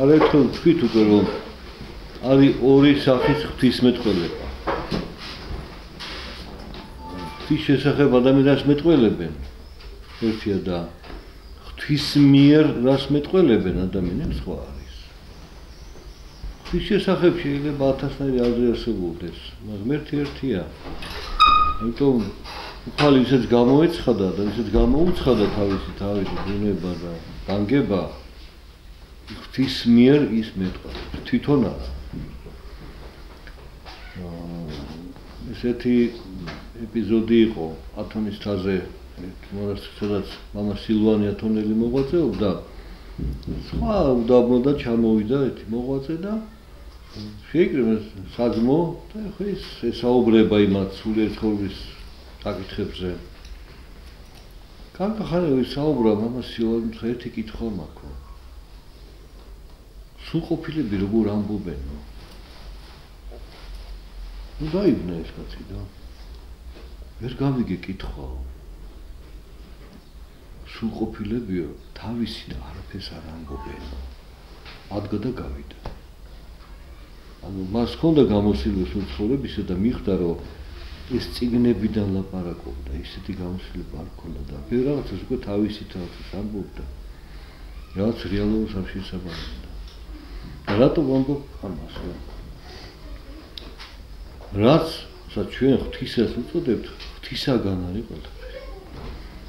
არაერთხელ თქვით უკვე რომ არის ორი სახის ღვთისმეტყველება. ღვთის შესახებ ადამიანს მეტყველებენ. ერთია და ღვთის მიერ რას მეტყველებენ ადამიანებს სხვა არის. ღვთის შესახებ შეიძლება 1000-ნაირი აზრი არსებობდეს, მაგრამ ერთია. ამიტომ უხალი ვისაც გამოეცხადა და ვისაც გამოუცხადა თავისი ბუნება და განგება ღვთის მიერ ის მეტყველებს, თვითონ არა. ესეთი ეპიზოდი იყო ათონის თაზე, სადაც მამა სილვანი ათონელი მოღვაწეობდა, სხვა უდაბნოდან ჩამოვიდა ერთი მოღვაწე და შეიკრიბა საძმო და ხო ის ესაუბრება იმათ სულიერ ცხოვრების საკითხებზე. კანკახანე ისაუბრა მამა სილვანს ერთი კითხვა მაქვს. სულყოფილები როგორ ამბობენო? ნუ დაიბნა ეს კაცი და ვერ გავიგე კითხვაო. სულყოფილებიო თავისი არაფერს არ ამბობენო. ადგა და გავიდა. ანუ მას ჰქონდა გამოსილება სულწოლებისა და მიხვდა რომ ეს წიგნებიდან ლაპარაკობდა, ისეთი გამოსილება არ ჰქონდა და ვერ რაღაცას უკვე თავისი თავს ამბობდა. რაც რეალურს არ შესაბამებდა. რატო ვამბობ ამას? რაც ჩვენ ღვთისას უწოდებთ, ღვთისაგან არის ყველაფერი.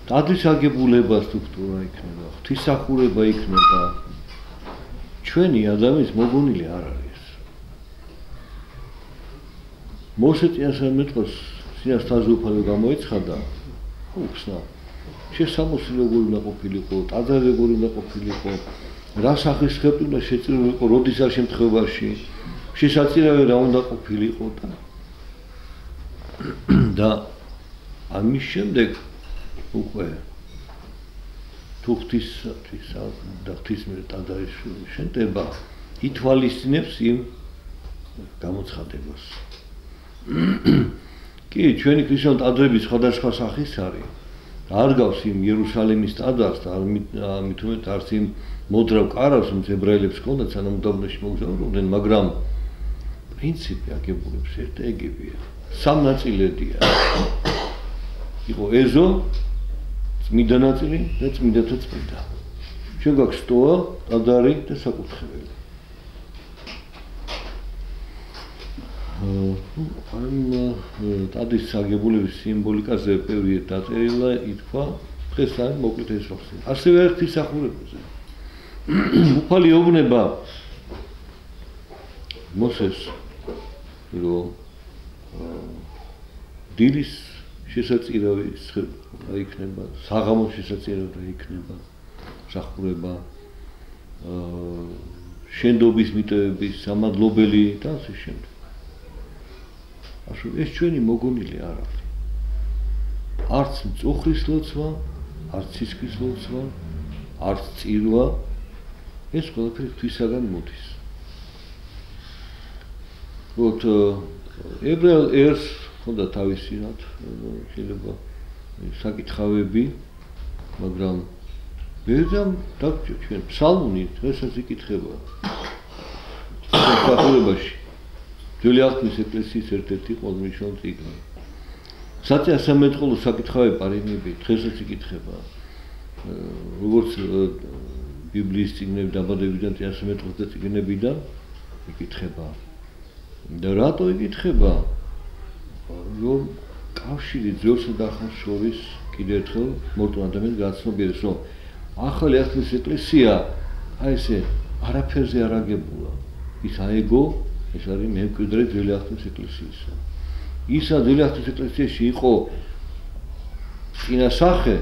ტაძრის აგებულება სტრუქტურა იქნება, ღვთისახურება იქნება. ჩვენი ადამიანის მოგონილი არ არის. მოსე წინასწარმეტყველს სინასთაზე უფალო გამოეცხადა, უხსნა. შესამოსი როგორ უნდა ყოფილიყო, ტაძარი როგორ უნდა ყოფილიყო, რა სახის ხერხი უნდა შეწირილიყო, როდის არ შემთხვევაში, შესაძლებელი რა უნდა ყოფილიყო და ამის შემდეგ უკვე თუ ღვთისათვის და ღვთის მიერ ტაძარის შენდება ითვალისწინებს იმ გამოცხადებას. კი, ჩვენი ქრისტიანული ტაძრები სხვადასხვა სახის არის. არ გავს იმ იერუსალიმის ტაძარს და მით უმეტ არც იმ მოძრავ კარავს, რომელიც ებრაელებს ჰქონდათ სანამ უდაბნოში მოგზაურობდნენ, მაგრამ პრინციპი აგებულებს ერთეგებია. სამნაწილედია. იყო ეზო, წმინდა ნაწილი და წმინდათა წმინდა. ჩვენ გვაქვს სტოა, ტაძარი და საკურთხეველი. ამ ტაძრის აგებულების სიმბოლიკაზე ბევრი დაწერილა, ითქვა, დღეს არის მოკლედ ეს ვახსენე. ასევე ღვთისმსახურებაზე. უფალი ეუბნება მოსეს, რომ დილის შესაწირავი იქნება, საღამოს შესაწირავი იქნება, მსახურება, შენდობის მიტევების, სამადლობელი და ასე შემდეგ. ეს ჩვენი მოგონილი არ არის. არც მწუხრის ლოცვა, არც სისხლის ლოცვა, არც წირვა, ეს ყველაფერი ღვთისაგან მოდის. ვთქვათ, ებრაელ ერს ჰქონდა თავისი რაც შეიძლება საკითხავები, მაგრამ ბერდამ დაგჭირ ჩვენ ფსალმუნი დღესაც იკითხება. საკითხავებაში ძველი აღთქმის ეკლესიის ერთ-ერთი ყოველმნიშვნელოვანი წიგნი. საწინასწარმეტყველო საკითხავები პარინები დღესაც იკითხება. როგორც ბიბლიის წიგნები დაბადებიდან წინასწარმეტყველო წიგნებიდან იკითხება. და რატო იკითხება? რომ კავშირი ძველსა და ახალს შორის კიდევ ერთხელ მორწმუნე ადამიანს გააცნობიერებს, რომ ახალი აღთქმის ეკლესია აი ესე არაფერზე არ აგებულა. ის აეგო, ეს არის მემკვიდრე ძველი აღთქმის ეკლესიისა. ისა ძველი აღთქმის ეკლესიაში იყო წინასახე,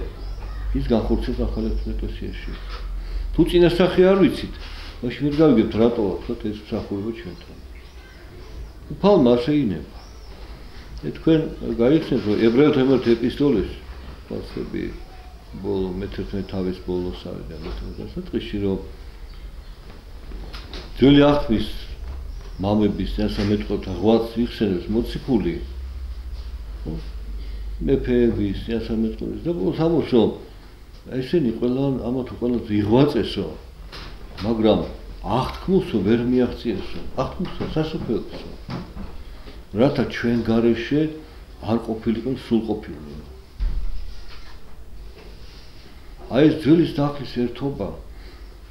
ის განხორციელდა ახალი აღთქმის ეკლესიაში. თუ წინასახე არ ვიცით, მაშინ ვერ გავიგებთ რატო ვთქვათ ეს მსახურება ჩვენთან. უფალმა შეინება. თქვენ გაიხსენეთ, რომ ებრაელთა მიმართ ეპისტოლეს ფასები ბოლო მე-11 თავის ბოლოს არის და მე-11 დასაწყისში, რომ ძველი აღთქმის მამების წინასწარმეტყველთა ღვაწლს იხსენებს მოციქული, მეფეების წინასწარმეტყველის და ბოლოს ამბობს, რომ ესენი ყველა ამათ ყველაზე იღვაწესო, მაგრამ აღთქმულსო ვერ მიაღწიესო, აღთქმულსო სასופეობსო. რათა ჩვენ გარეშე არ ყოფილიყო სრულყოფილი. აი ეს ძვლის და ახლის ერთობა,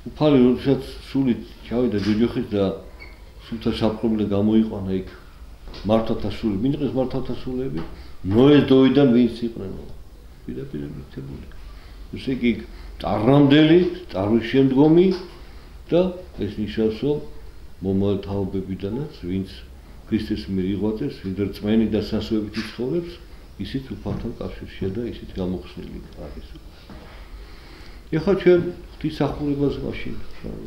უფალი როდესაც სულით ჩავიდა ჯოჯოხის და სულთა საპყრობილე გამოიყვანა იქ მართალთა სული, მინდღეს მართალთა სულები, ნოეს დოვიდან ვინც იყვნენ, პირდაპირ მითებული. ესე იგი წარმამდელი, წარმშემდგომი და ეს ნიშნავს, რომ მომავალ თაობებიდანაც, ვინც ქრისტეს მიერ იღვაწეს, ვინც რწმენი და სასუებით იცხოვრებს, ისიც უფალთან კავშირშია და ისიც გამოხსნილი არის. ეხლა ჩვენ ღვთისმსახურებას მაშინ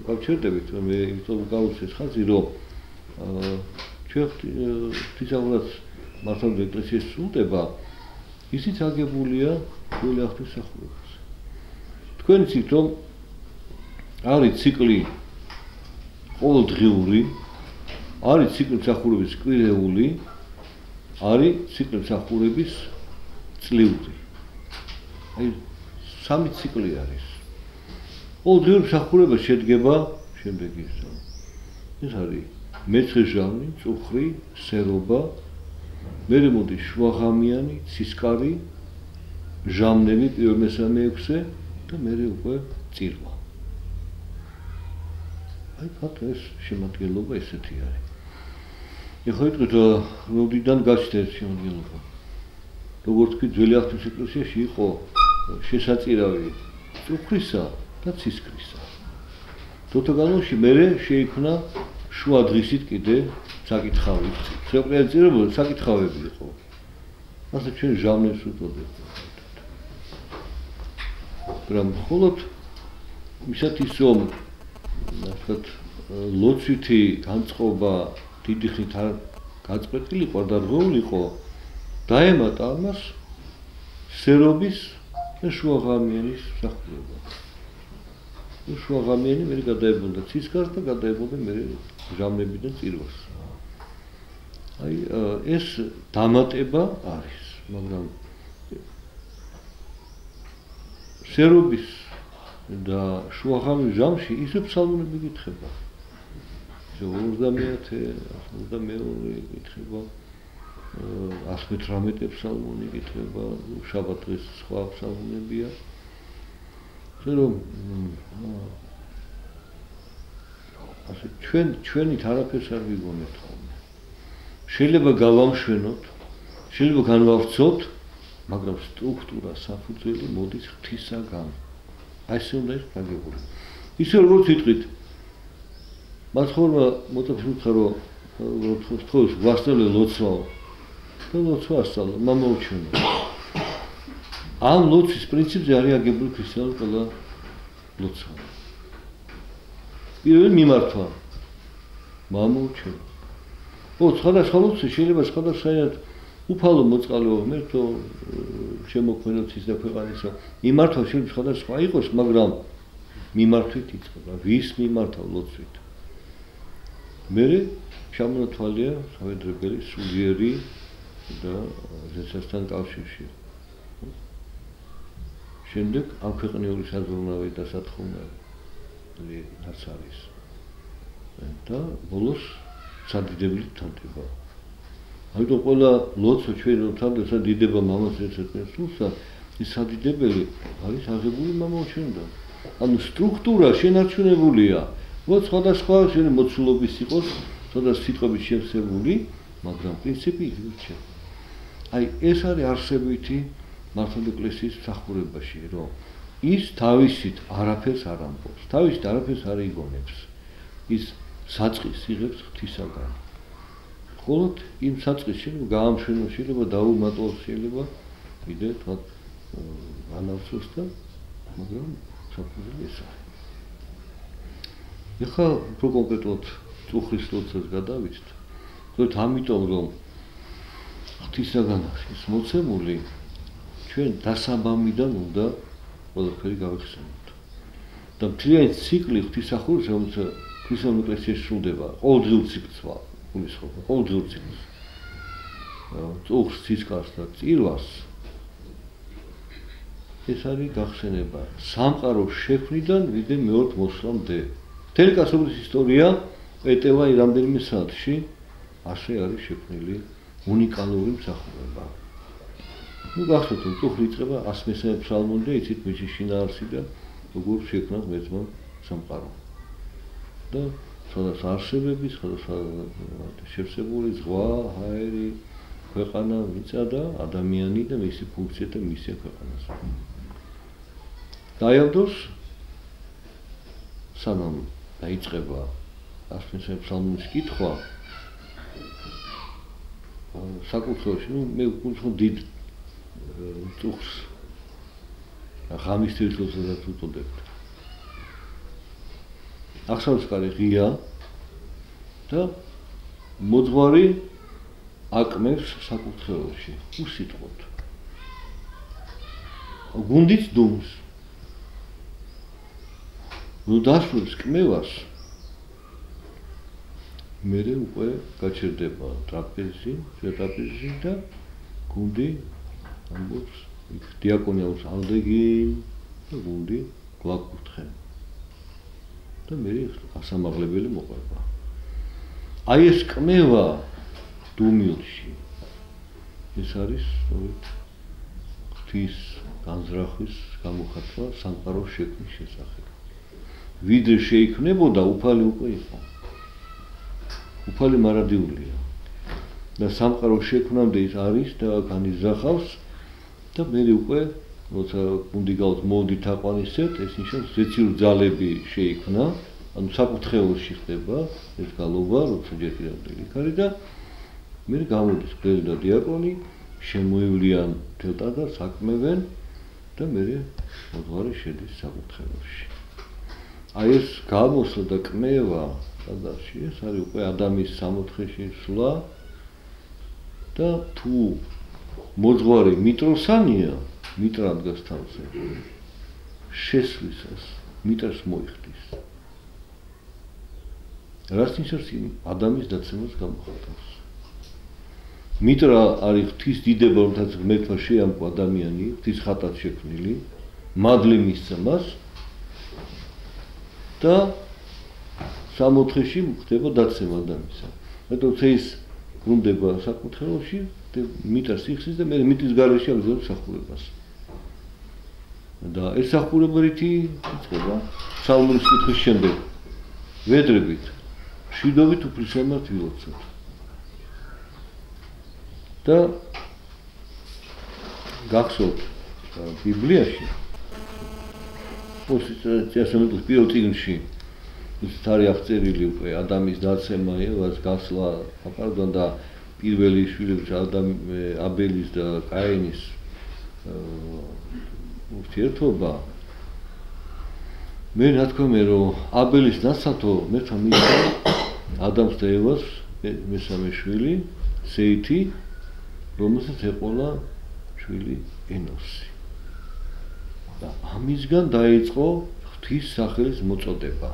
გავჩერდებით, მე იმიტომ გავუცეს ხაზი, რომ ჩვენ ღვთისმსახურებას მართლმადიდებლური ეკლესიის სრულდება, ისიც აგებულია ძველი ღვთისმსახურებას. თქვენ იცით, რომ არის ციკლი ყოველდღიური, არის ციკლი მსახურების კვირეული, არის ციკლი მსახურების წლიური. აი სამი ციკლი არის. ყოველდღიური მსახურება შედგება შემდეგისა. ეს არის მეცხრე ჟამი, წუხრი, სერობა, მერე მოდის შუაღამიანი, ცისკარი, ჟამნები პირველ მესამე-ექვსე და მერე უკვე წირვა. აი ფაქტ ეს შემადგენლობა ესეთი არის. ეხლა ვიტყვით, როდიდან გაჩნდა ეს შემადგენლობა. როგორც თქვი, ძველი აღთქმის ეკლესიაში იყო შესაწირავი წუხრისა და ცისკრისა. თოთა განმავლობაში მერე შეიქმნა შუა დღისით კიდე საკითხავი. სეკვდიანი წირებოდა საკითხავები იყო. ასე ჩვენ ჟამნებს ვუწოდებთ. მაგრამ მხოლოდ ისეთ ის რომ ასეთ ლოცვითი განწყობა დიდი ხნით არ გაწყვეტილიყო და რგოლიყო, დაემატა ამას სერობის და შუაღამიანის მსახურება. შუაღამიანი მერე გადაებოდა ცისკარს და გადაებოდა მერე ჟამნებიდან წირვას. აი ეს დამატება არის, მაგრამ სერობის და შუაღამის ჟამში ისე ფსალმუნები გითხება. 50-ე, 52 გითხება, 118 ფსალმუნი გითხება, შაბათ დღეს სხვა ფსალმუნებია. რომ ასე ჩვენით არაფერს არ ვიგონებთ ხოლმე. შეიძლება გავამშვენოთ, შეიძლება განვავრცოთ, მაგრამ სტრუქტურა საფუძველი მოდის ღვთისაგან. აი ესე უნდა იყოს გაგებული. ისე როგორც ვიტყვით, მაცხოვრმა მოწაფეთა რომ თქოს ვასწავლე ლოცვაო და ლოცვა ასწავლე, მომაუჩვენო. ამ ლოცვის პრინციპზე არის აგებული ქრისტიანული ყველა ლოცვა. პირველი მიმართვა, მომაუჩვენო. სხვადასხვა ლოცვა შეიძლება სხვადასხვაად უფალო მოწყალეო, მერთო შემოქმედოთ და ქვეყანისა. მიმართვა შეიძლება სხვადასხვა იყოს, მაგრამ მიმართვით იწყება. ვის მიმართავ ლოცვით? მერე ჩამონათვალია სამედრებელი, სულიერი და ზეცასთან კავშირში. შემდეგ ამ ქვეყნიური საზრუნავი და სათხოვნავი რაც არის. და ბოლოს სადიდებლით თანდება. ამიტომ ყველა ლოცვა ჩვენ თანდება დიდება მამას ერთადერთი სულსა, ის სადიდებელი არის აღებული მომაუჩვენოდან. ანუ სტრუქტურა შენარჩუნებულია. მოც სხვადასხვა შეიძლება მოცულობის იყოს, სადაც სიტყვების შევსებული, მაგრამ პრინციპი ირჩევა. აი ეს არის არსებითი მართლმადიდებლური ეკლესიის მსახურებაში, რომ ის თავისით არაფერს არ ამბობს, თავისით არაფერს არ იგონებს. ის საწყის იღებს ღვთისაგან. მხოლოდ იმ საწყის შეიძლება გაამშვენოს, შეიძლება დაუმატოს, შეიძლება კიდე თქვა განავსოს და მაგრამ საფუძველი ეს არის. ეხლა უფრო კონკრეტულად წუხრის ლოცვას გადავიდეთ. ზოგადად ამიტომ რომ ღვთისაგან ის მოცემული ჩვენ დასაბამიდან უნდა ყველაფერი გავიხსენოთ. და მთლიანი ციკლი ღვთისმსახურების, რომელიც ქრისტიანულ ეკლესიაში სრულდება, ყოველდღიურ ციკლს გულისხმობ, ყოველდღიურ ციკლს. წუხს, ცისკარს და წირვას ეს არის გახსენება სამყაროს შექმნიდან ვიდრე მეორე მოსვლამდე. მთელი კაცობრიობის ისტორია ეტევა რამდენიმე საათში, ასე არის შექმნილი უნიკალური მსახურება. ნუ გახსოვთ, რომ წუხრი იწყება 100-მესამე ფსალმუნი და იცით მისი შინაარსი და როგორ შექმნა ღმერთმა სამყარო. და სხვადასხვა არსებები, სხვადასხვა შევსებული ზღვა, ჰაერი, ქვეყანა, მიწა და ადამიანი და მისი ფუნქცია და მისია ქვეყანას. დაიწყოს სანამ დაიწყება 100-მესამე ფსალმუნის კითხვა, საკუთრებაში, ნუ მე ვკითხო დიდ წუხს ღამის თვისებსაც უწოდებთ. ახსოვს კარი ღია და მოძღვარი აკმევს საკუთრებაში, უსიტყვოდ. გუნდიც დუმს. ნუ დასრულს კმევას. მერე უკვე გაჩერდება ტრაპეზი და გუნდი ამბობს, დიაკონი აქვს ალდეგინ და გუნდი გვაკურთხენ. და მერე ასამაღლებელი მოყვება. აი ეს კმევა დუმილში. ეს არის ღვთის განზრახვის გამოხატვა სამყაროს შექმნის შესახებ. ვიდრე შეიქმნებოდა, უფალი უკვე იყო. უფალი მარადიულია. და სამყაროს შექმნამდე ის არის და განიზრახავს და მერე უკვე როცა გუნდი გავს მოდი თაყვანისცეთ, ეს ნიშნავს ზეციური ძალები შეიქმნა, ანუ საკუთრებაში ხდება ეს გალობა, როცა ჯერ კიდევ იქ არის და მერე გამოდის მღვდელი და დიაკონი, შემოივლიან მთელ ტაძარს, აკმევენ და მერე მოძღვარი შედის საკუთრებაში. აი ეს გამოსვლა და კმევა ტაძარში, ეს არის უკვე ადამიანის სამოთხეში სვლა და თუ მოძღვარი მიტროსანია, მიტრა დგას თავზე, შესვლისას მიტრას მოიხდის. რაც ნიშნავს ადამიანის დაცემას გამოხატავს. მიტრა არის ღვთის დიდება, რომელთაც ღმერთმა შეამკვა ადამიანი, ღვთის ხატად შექმნილი, მადლი მისცა მას და სამოთხეში ხდება დაცემა ადამიანისა. მეტყვი ის ბრუნდება საკუთრებაში, მიტრას იხსნის და მე მიტრის გარეშე აგზავნებს მსახურებას. და ეს მსახურება რითი იწყება? ფსალმუნის კითხვის შემდეგ. ვედრებით, მშვიდობით უფლისამართ ვილოცოთ. და გახსოვთ ბიბლიაში წესამეტყვის პირველ წიგნში ის არის აღწერილი უკვე ადამიანის დაცემა, ევას გასვლა აპარდან და პირველი შვილების აბელის და კაინის ურთიერთობა. მე რა თქმა უნდა, რომ აბელის დასათო მეცა მისცა ადამს და ევას მესამე შვილი, სეითი, რომელსაც ეყოლა შვილი ენოსი. და ამისგან დაიწყო ღვთის სახელის მოწოდება.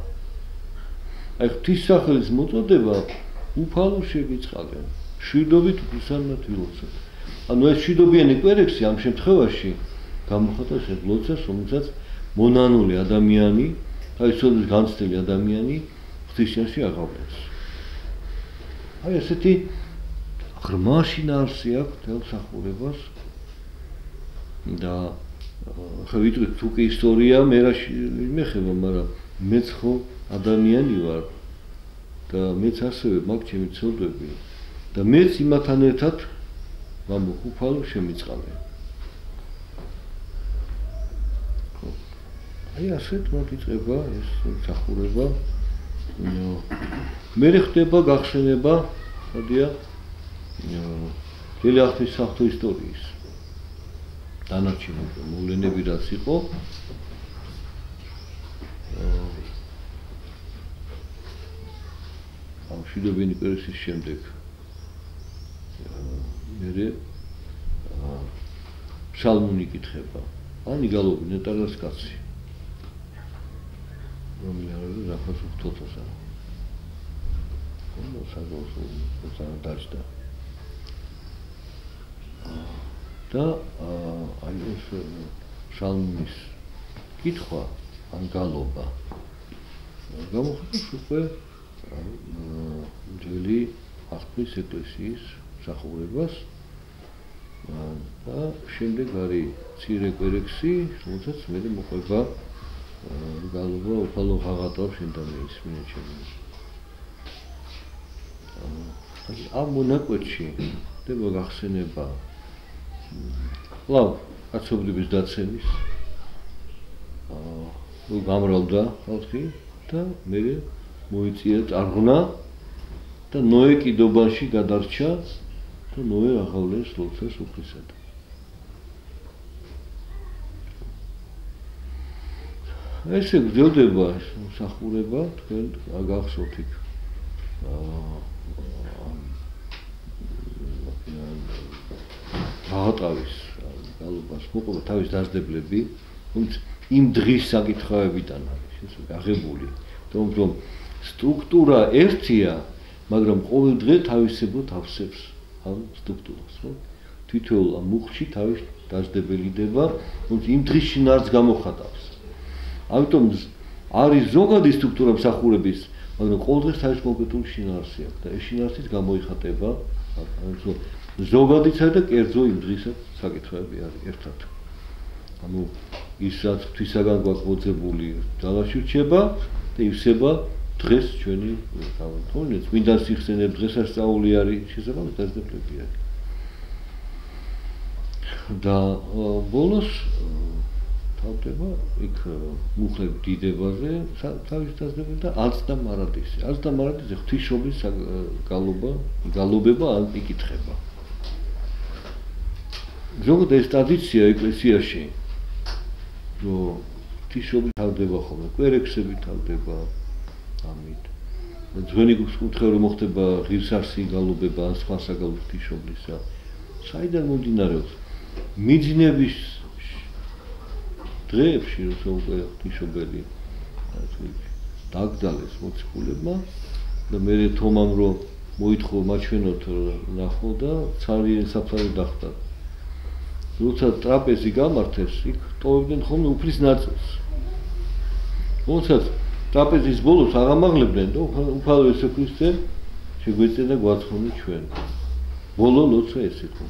აი ღვთის სახელის მოწოდება უფალო შეგიწყალენ. მშვიდობით უფლისამართ ვილოცოთ. ანუ ეს მშვიდობიანი კვერექსი ამ შემთხვევაში გამოხატავს ეს ლოცვას, რომელსაც მონანული ადამიანი, აი სულ განცდილი ადამიანი ღვთისში აღავლენს. აი ესეთი ღრმა შინაარსი აქვს თელ მსახურებას და ხა ვიტყვით თუ კი ისტორია მე რა მეხება, მაგრამ მეც ხო ადამიანი ვარ და მეც ასევე მაქვს ჩემი ცოდვები და მეც იმათთან ერთად მომხუფალო შემიწყალე. აი ასეთ მოგიწება ეს მსახურება. მე ხდება გახსენება, ხოდია ძველი ახლის საღვთო ისტორიის დანარჩენი მოვლენები რაც იყო ამ მშვიდობიანი კვერექსის შემდეგ მერე ფსალმუნი კითხება ანი გალობი ნეტარას კაცი რომელი არის რახოს უხთოთოსა და საგოსო დაჭდა და აი ეს ფსალმუნის კითხვა ან გალობა გამოხატავს უკვე ძველი აღთქმის ეკლესიის მსახურებას და შემდეგ არის მცირე კვერექსი, რომელსაც მე მოყვება გალობა უფალო ღაღატავ შენ და მე ისმინე ჩემი. ამ მონაკვეთში ხდება გახსენება ლավ კაცობრიობის დაცემის გამრავლდა ხალხი და მე მოიწია წარღვნა და ნოე კიდობაში გადარჩა და ნოე აღავლეს ლოცვას უფლისად. ესე გრძელდება მსახურება თქვენ გახსოვთ იქ ღაღატავის გალობას მოყვება თავის დასდებლები, თუმცა იმ დღის საკითხავებიდან არის აღებული, რომ სტრუქტურა ერთია, მაგრამ ყოველ დღე თავისებურად ავსებს ამ სტრუქტურას, ხო? თითოეულ ამ მუხლში თავის დასდებელი დება, თუმცა იმ დღის შინაარსს გამოხატავს. ამიტომ არის ზოგადი სტრუქტურა მსახურების, მაგრამ ყოველ დღეს თავის კონკრეტული შინაარსი აქვს და ეს შინაარსიც გამოიხატება ზოგადისა და კერძო იმ დღისა საკითხები არის ერთად. ანუ ისაც ღვთისაგან გვაქვს მოძებული ძალაში რჩება და ივსება დღეს ჩვენი თორემ წმინდა სიხსენებ დღესასწაული არის შესაბამის დასდებლები არის. და ბოლოს თავდება იქ მუხლების დიდებაზე თავის დასდებელი და ალწ და მარადისი. ალწ და მარადისი ღვთისმშობლის გალობება ან იკითხება. ზოგადად ეს ტრადიცია ეკლესიაში რომ ღვთისმშობლი თავდება ხოლმე, კვერექსები თავდება ამით. ძველი კუთხე რომ მოხდება ღირსარსი გალობება ან სხვა საგალობო ღვთისმშობლისა. საიდან მომდინარეობს? მიძინების დღეებში როცა უკვე ღვთისმშობელი დაკრძალეს მოციქულებმა და მე თომამ რომ მოითხოვ მაჩვენოთ ნახო და ცარიერი საფარი დახტა. როცა ტრაპეზი გამართეს, იქ ტოვებდნენ ხოლმე უფლის ნაწილს. როდესაც ტრაპეზის ბოლოს აღამაღლებდნენ და უფალო იესო ქრისტე შეგვეწია და გვაცხონე ჩვენ. ბოლო ლოცვა ეს იყო.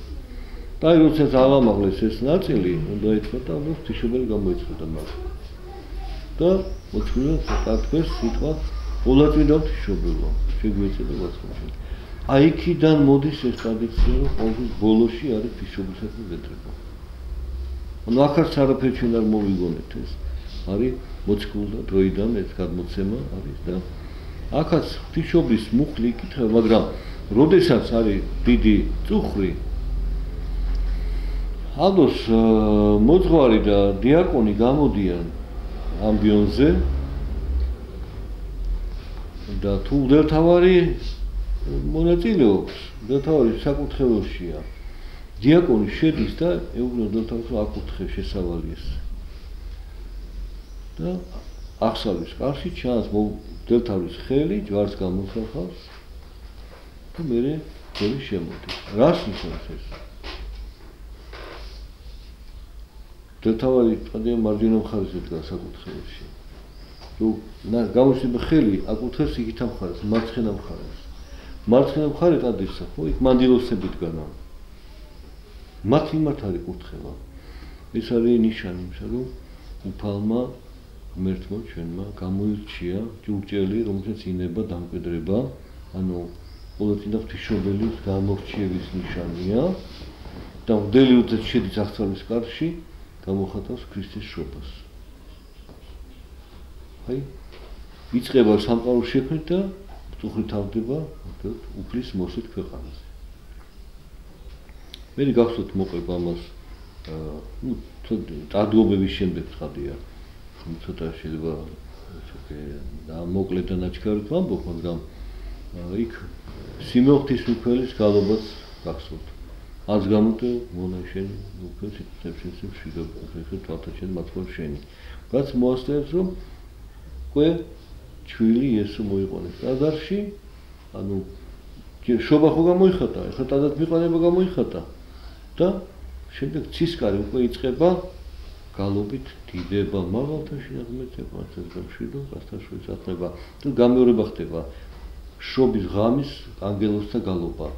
და როდესაც აღამაღლეს ეს ნაწილი, უნდა ეთქვა და ღვთისმშობელი გამოიწვია მას. და მოციქულმა დათქვეს სიტყვა "ოლაწვიდა ღვთისმშობელო, შეგვეწია და გვაცხონე". აი იქიდან მოდის ეს ტრადიცია, რომ ყოველთვის ბოლოში არის ღვთისმშობლისადმი ვედრება. ანუ აქ არც არაფერი ჩვენ არ მოვიგონებთ ეს. არის მოციქულთა დროიდან ეს გადმოცემა არის და აქაც ღვთისმშობლის მუხლი იკითხება, მაგრამ როდესაც არის დიდი წუხრი, ალბათ მოძღვარი და დიაკონი გამოდიან ამბიონზე და თუ მღვდელმთავარი მონაწილეობს, მღვდელმთავარი საკურთხეველშია. დიაკონი შედის და ეუბნება მღვდელმთავარს რომ აკურთხე შესავალი ეს. და აღსავლის კარში ჩანს მღვდელმთავრის ხელი, ჯვარს გამოსახავს და მერე ხელი შემოდის. რას ნიშნავს ეს? მღვდელმთავარი წადიან მარჯვენა მხარეზე დგას საკურთხეველში. თუ გამოჩნდება ხელი, აკურთხეს იქით ამ მხარეს, მარცხენა მხარეს. მარცხენა მხარე ტადისა, ხო, იქ მანდილოსები დგანან. მათ მიმართ არის კურთხევა. ეს არის ნიშანი იმისა, რომ უფალმა ღმერთმა ჩვენმა გამოირჩია ჭურჭელი, რომელსაც ინება დამკვიდრება, ანუ ყოველწლინა ღვთისმშობელის გამორჩევის ნიშანია და მღვდელი როდესაც შედის აღსავლის კარში, გამოხატავს ქრისტეს შობას. აი, იწყება სამყაროს შექმნა და წუხრი თავდება უფლის მოსეთ ქვეყანაზე. მე გახსოვთ მოყვება ამას დადგომების შემდეგ ცხადია. ცოტა შეიძლება და მოკლედ და ნაჩქარით ვამბობ, მაგრამ იქ სიმეონ ღვთისმშობლის გალობაც გახსოვთ. ას გამოტე მონა შენი უფლის სიტყვებში შეგაბა თვალთა შენ მათქოს შენი. რაც მოასწრებს რომ ყვე ჩვილი იესო მოიყვანეს ტაძარში, ანუ შობა ხო გამოიხატა, ეხლა ტაძარს მიყანება გამოიხატა და შემდეგ ცისკარი უკვე იწყება გალობით დიდება მაღალთა შინაგმეთება, თეთრმშვიდო, გასთაშვილის ათნება. თუ გამეორება ხდება შობის ღამის ანგელოზთა გალობა.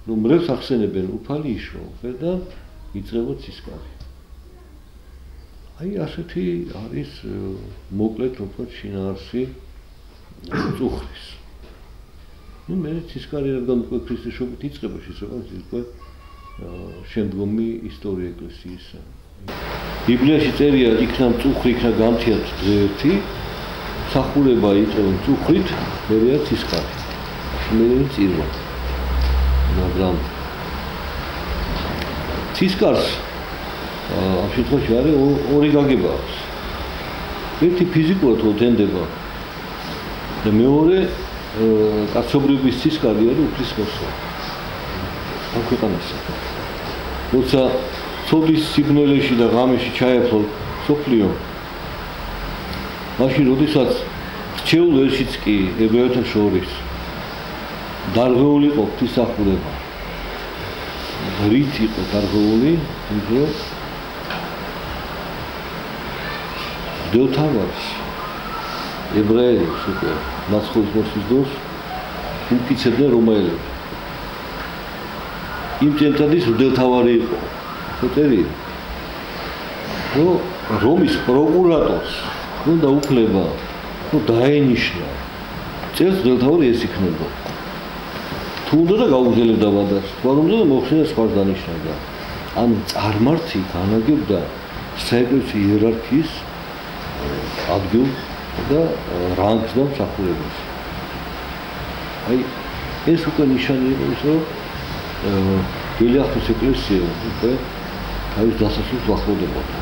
რომ რევს ახსენებენ უფალი იშოვე და იწყება ცისკარი. აი ასეთი არის მოკლედ უფრო შინაარსი წუხრის. ნუ მე ცისკარი რადგან უკვე ქრისტეს შობით იწყება შეიძლება უკვე შემდგომი ისტორია ეკლესიისა. ბიბლიაში წერია იქნა წუხრი იქნა გამთიათ დღეერთი სახურება იწყება წუხრით მერეა ცისკარი. მერე წირვა. მაგრამ ცისკარს ამ შემთხვევაში არის ორი გაგება აქვს. ერთი ფიზიკურად ოდენდება და მეორე კაცობრიობის ცისკარი არის უფლისხმოსა. ამ ქვეყანაში. როცა ცოდის სიბნელეში და ღამეში ჩაეფლო სოფლიო მაშინ როდესაც რჩეულ ერშიც კი ებრაელთა შორის დარღვეული იყო ღვთისმსახურება. რით იყო დარღვეული, რომ დელთავარს ებრაელებს უკვე მაცხოვრის მოსვლის დროს უკიცებდნენ რომაელები. იმ წელთადის დელთავარი იყო. ხოთერი რომ რომის პროკურატორს უნდა უფლება რომ დაენიშნა წელს დელთავარი ეს იქნება. თუ უნდა და გაუგზელებდა ვადას, თუ უნდა და მოხსნა სხვა დანიშნავდა. ანუ წარმართი განაგებდა საეკლესიო იერარქიის ადგილს და რანგს და მსახურებას. აი ეს უკვე ნიშანი იყო ის რომ დილახტის ეკლესია უკვე თავის დასასრულს ვახლოვდებოდა.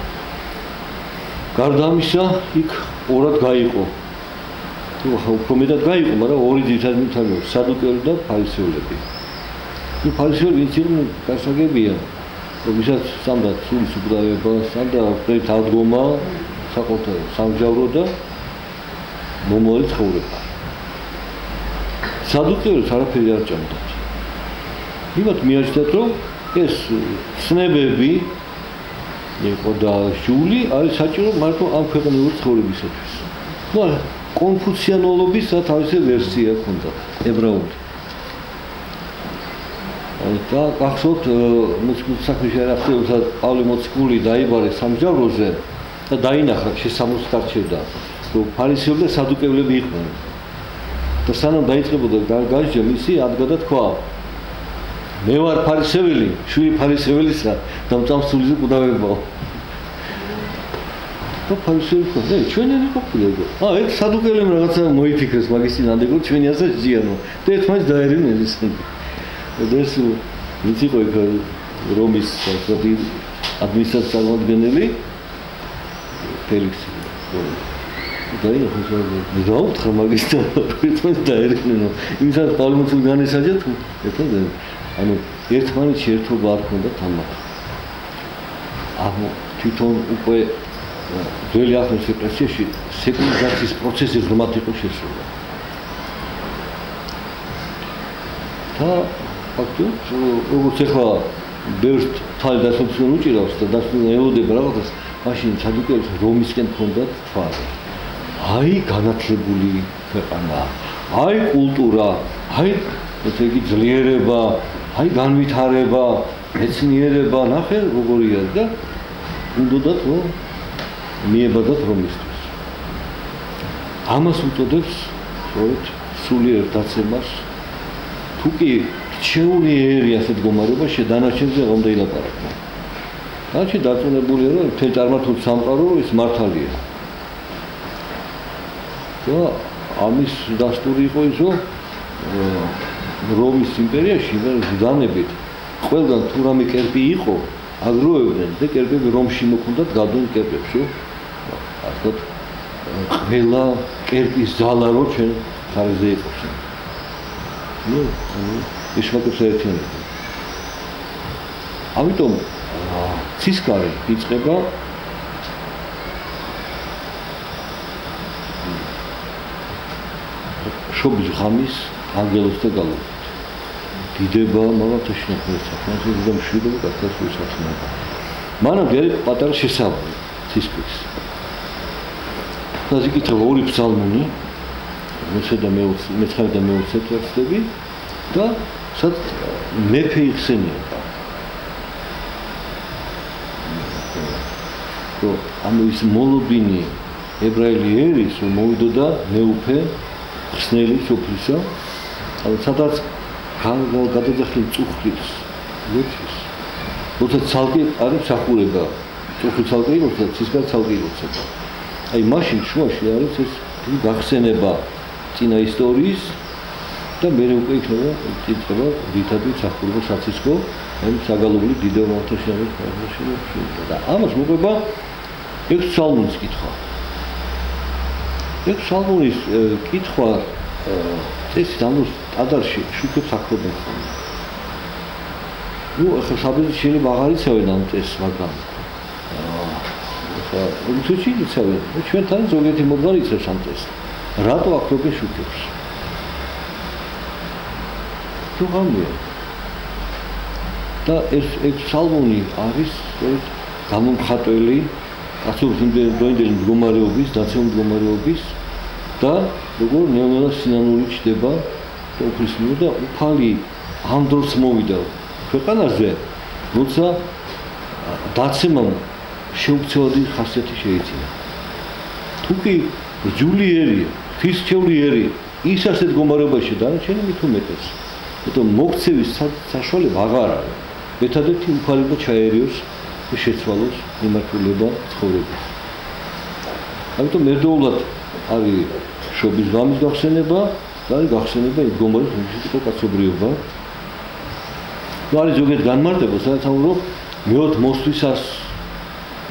გარდა ამისა, იქ ორად გაიყო. თუ უფრო მეტად გაიყო, მაგრამ ორი ძირითადი მთავარი სადუკეები და ფარისევლები. თუ ფარისევლები იყვნენ გასაგებია, რომ ვისაც სამდათ სულის უკრავება, სამდათ თავდგომა, საკუთარ სამგზავრო და მომავალი ცხოვრება. სადუკეებს არაფერი არ ჭამდათ. იმათ მიაჩნდათ, რომ ეს ცნებები იყო და ჟული არის საჭირო მარტო ამ ქვეყნიური ცხოვრებისათვის. ნუ კონფუციანოლობის თავისი ვერსია ჰქონდა ებრაული. და გახსოვთ მოწმის არ ახსოვს პავლე მოციქული დაიბარე სამგზავროზე და დაინახა შესამოსს დარჩენდა რომ ფარისევლები და სადუკევლები იყვნენ. და სანამ დაიწყებოდა გაჟჯა მისი ადგა და თქვა მე ვარ ფარისეველი, შვილი ფარისეველისა და მწამსულიზე ყუდავებაო. და ფარისეველი თქვა, ჩვენ არ იყოფილე. ეს სადუკევლემ რაღაცა მოიფიქრეს მაგის წინანდ, რომ ჩვენი ასე ჯიანო. და ერთმანეთს დაერინეს ისინი. და ეს ვიცი იყო იქ რომის ადმინისტრაციის წარმომადგენელი ფელიქსი. და ის დაუთხა მაგის და ერთმანეთს დაერინეს. იმისას პავლემოციქული განესაჯა თუ ერთად ანუ ერთმანეთში ერთობა არ ქონდა თამარ. ანუ თვითონ უკვე ძველი ახლის ეკლესიაში სეკულარიზაციის პროცესი ღრმად იყო შესული. და ფაქტობრივად როგორც ახლა ბევრს თალი დასაცურებელი უჭირავს და დასაცურებელი ელოდება რაღაცას, მაშინ სადუკეებს რომისკენ ჰქონდათ თვალი. აი განათლებული ქვეყანა, აი კულტურა, აი ესე იგი ძლიერება, აი განვითარება, მეცნიერება, ნახე როგორია და უნდათ რომ მიებადათ რომისთვის. ამას უწოდებს სწორედ სულიერ დაცემას. თუ კი რჩეული ერი ასეთ მდგომარეობაში დანარჩენზე არ უნდა ილაპარაკო. დანარჩენი დარწმუნებულია რომ მთელი წარმართული სამყარო ის მართალია. და ამის დასტური იყო ის რომ რომის იმპერიაში ზდანებით ყველგან თუ რამე კერპი იყო აგროვებდნენ და კერპები რომში მოხვდათ გადონ კერპებს ასე ყველა კერპის ზალა რო ჩვენ ხარზე იყოს ნუ ეს მაგას ერთიანდება ამიტომ ცისკარი იწყება შობის ღამის ანგელოზთა გალობით. დიდება მაღალთა შინაგმეთა საქმეზე და მშვიდობა გასასვლელს ათმობა. მანამ გერი პატარა შესაბამი ცისკრის. და იკითხა ორი ფსალმუნი, მე-19 და მე-20 ვერსები და სად მეფე იხსენიება. რომ ანუ ის მოლოდინი ებრაელი ერის რომ მოვიდოდა მეუფე ხსნელი სოფლისა, სადაც გადაძახილი წუხლის ლოცვის. როცა ცალკე არის სახურება, წუხლის ცალკე როცა ცისკარ ცალკე როცა. აი მაშინ შუაში არის ეს გახსენება წინა ისტორიის და მე უკვე იქნება წიწება ვითარდი სახურება საცისკო, აი საგალობლი დიდო მართაშენის პროფესიონალი და ამას მოყვება 6 ფსალმუნის კითხვა. 6 ფსალმუნის კითხვა წესით ანუ ტაძარში შუქებს აქრობენ ხოლმე. ნუ ახლა საბერძნეთში შეიძლება აღარ იცავენ ამ წესს, მაგრამ რუსეთში იცავენ. ჩვენთან ზოგიერთი მომღარი იცავს ამ წესს. რატო აქრობენ შუქებს? თუ გამია. და ეს ფსალმუნი არის გამომხატველი კაცობის იმდროინდელი მდგომარეობის, დაცემული მდგომარეობის და როგორ ნეონატ სინანული ჩდება და უფლისმიერ და უფალი ამ დროს მოვიდა ქვეყანაზე, როცა დაცემამ შეუცვლელი ხასიათი შეიძინა. თუ კი ჯულიერი, ფისჩეულიერი ის ასეთ მდგომარეობაში დარჩენი მით უმეტეს. და მოქცევის საშუალება აღარ არის. ერთადერთი უფალება ჩაერიოს და შეცვალოს მიმართულება ცხოვრების. ამიტომ ერთდროულად არის შობის ღამის გახსენება და არის გახსენება იმ მდგომარეობის კაცობრიობა. არის ზოგიერთ განმარტება, სადაც ამბობ მეოთხ მოსვლისას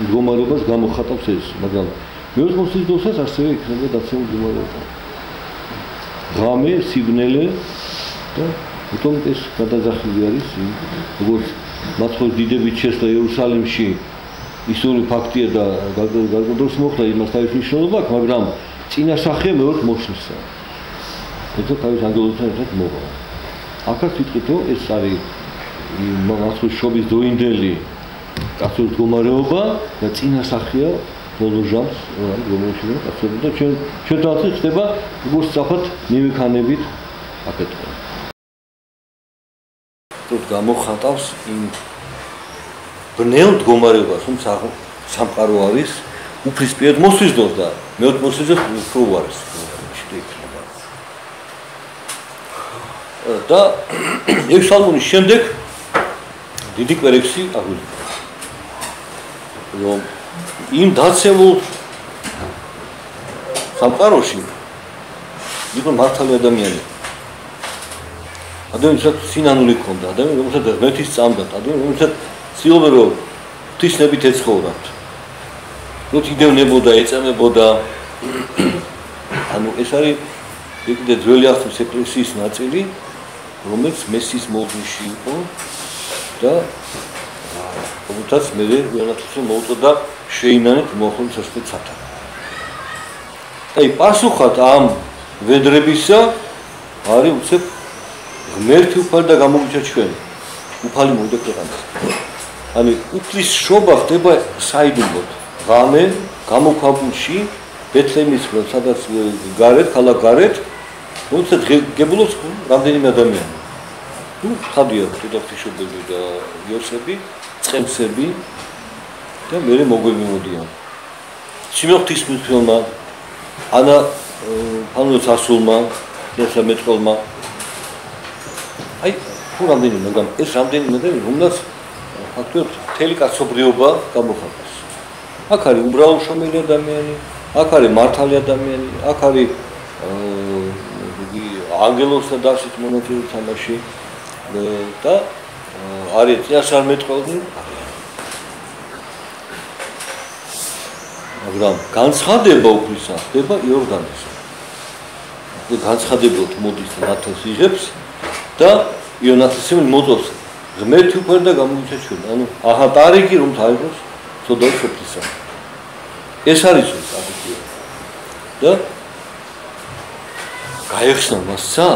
მდგომარეობას გამოხატავს ეს, მაგრამ მეოთხ მოსვლის დროსაც ასევე იქნება დაცემული მდგომარეობა. ღამე, სიბნელე და თუმ ეს გადაძახილი არის, როგორც მათხოვრის დიდებით შესვლა იერუსალიმში ისტორიული ფაქტია და გარკვეულდროს მოხდა იმას თავის მნიშვნელობა აქვს, მაგრამ წინასახია მეოთხ მოსვლისა. ეს თავის ანგელოზთან ერთად მოვა. აქაც ვიტყვით, რომ ეს არის მათხოვრის შობის დროინდელი კაცობრიობის მდგომარეობა და წინასახია ბოლო ჟამს, რომელშიც კაცობრიობა და ჩვენ თავი ხდება როგორც სწრაფად მივექანებით აკეთება. გამოხატავს იმ ბნელ მდგომარეობას, რომ სამყარო არის უფლისპირად მოსვლის დროს და მეოთხ მოსვლისზე უფრო არის. და ეს ფსალმუნის შემდეგ დიდი კვერექსი აგვიდგა. რომ იმ დაცემულ სამყაროში იყო მართალი ადამიანი. ადამიანს სინანული ჰქონდა, ადამიანი რომელსაც ღმერთის წამდათ, ადამიანი რომელსაც ცდილობდა რომ ღვთისნებით ეცხოვრათ. რომ იდევნებოდა, ეწამებოდა. ანუ ეს არის კიდე ძველი აღთქმის ეკლესიის ნაწილი, რომელიც მესის მოდრიში იყო და რომელსაც მე ვერაფერს მოუწოდა შეინანეთ მოხუცის სასწრაფო. აი პასუხად ამ ვედრებისა არის უცებ ღმერთი უფალი და გამოგვიჩა ჩვენ. უფალი მოვიდა ქვეყანაზე. ანუ უფლის შობა ხდება საიდუმლოდ. ღამე გამოქვაბულში ბეთლემის სადაც გარეთ, ქალაქ გარეთ, როცა გებულობს რამდენიმე ადამიანი. ნუ ხადია დედოფლიშობები და იოსები, წყემსები და მერე მოგვები მოდიან. სიმოხთის მითქმა ანა ფანუს ასულმა და სამეთყოლმა აი თუ რამდენიმე, მაგრამ ეს რამდენიმე და რომლაც ფაქტობრივად მთელი კაცობრიობა გამოხატავს. აქ არის უბრალო შრომელი ადამიანი, აქ არის მართალი ადამიანი, აქ არის ანგელოზთა დასით მონაწილე თამაში და არის წინასწარმეტყველნი არიან. მაგრამ განცხადება უფლისა ხდება იორდანეზე. და განცხადებოდ მოდის ნათელს იღებს და იონათესიმ მოწოს ღმერთი უფალი და გამოიჩა ჩვენ. ანუ აჰა ტარიკი რომ თაიღოს ცოდვა უფლისა. ეს არის ეს აბიჯი. და გაიხსნა მასა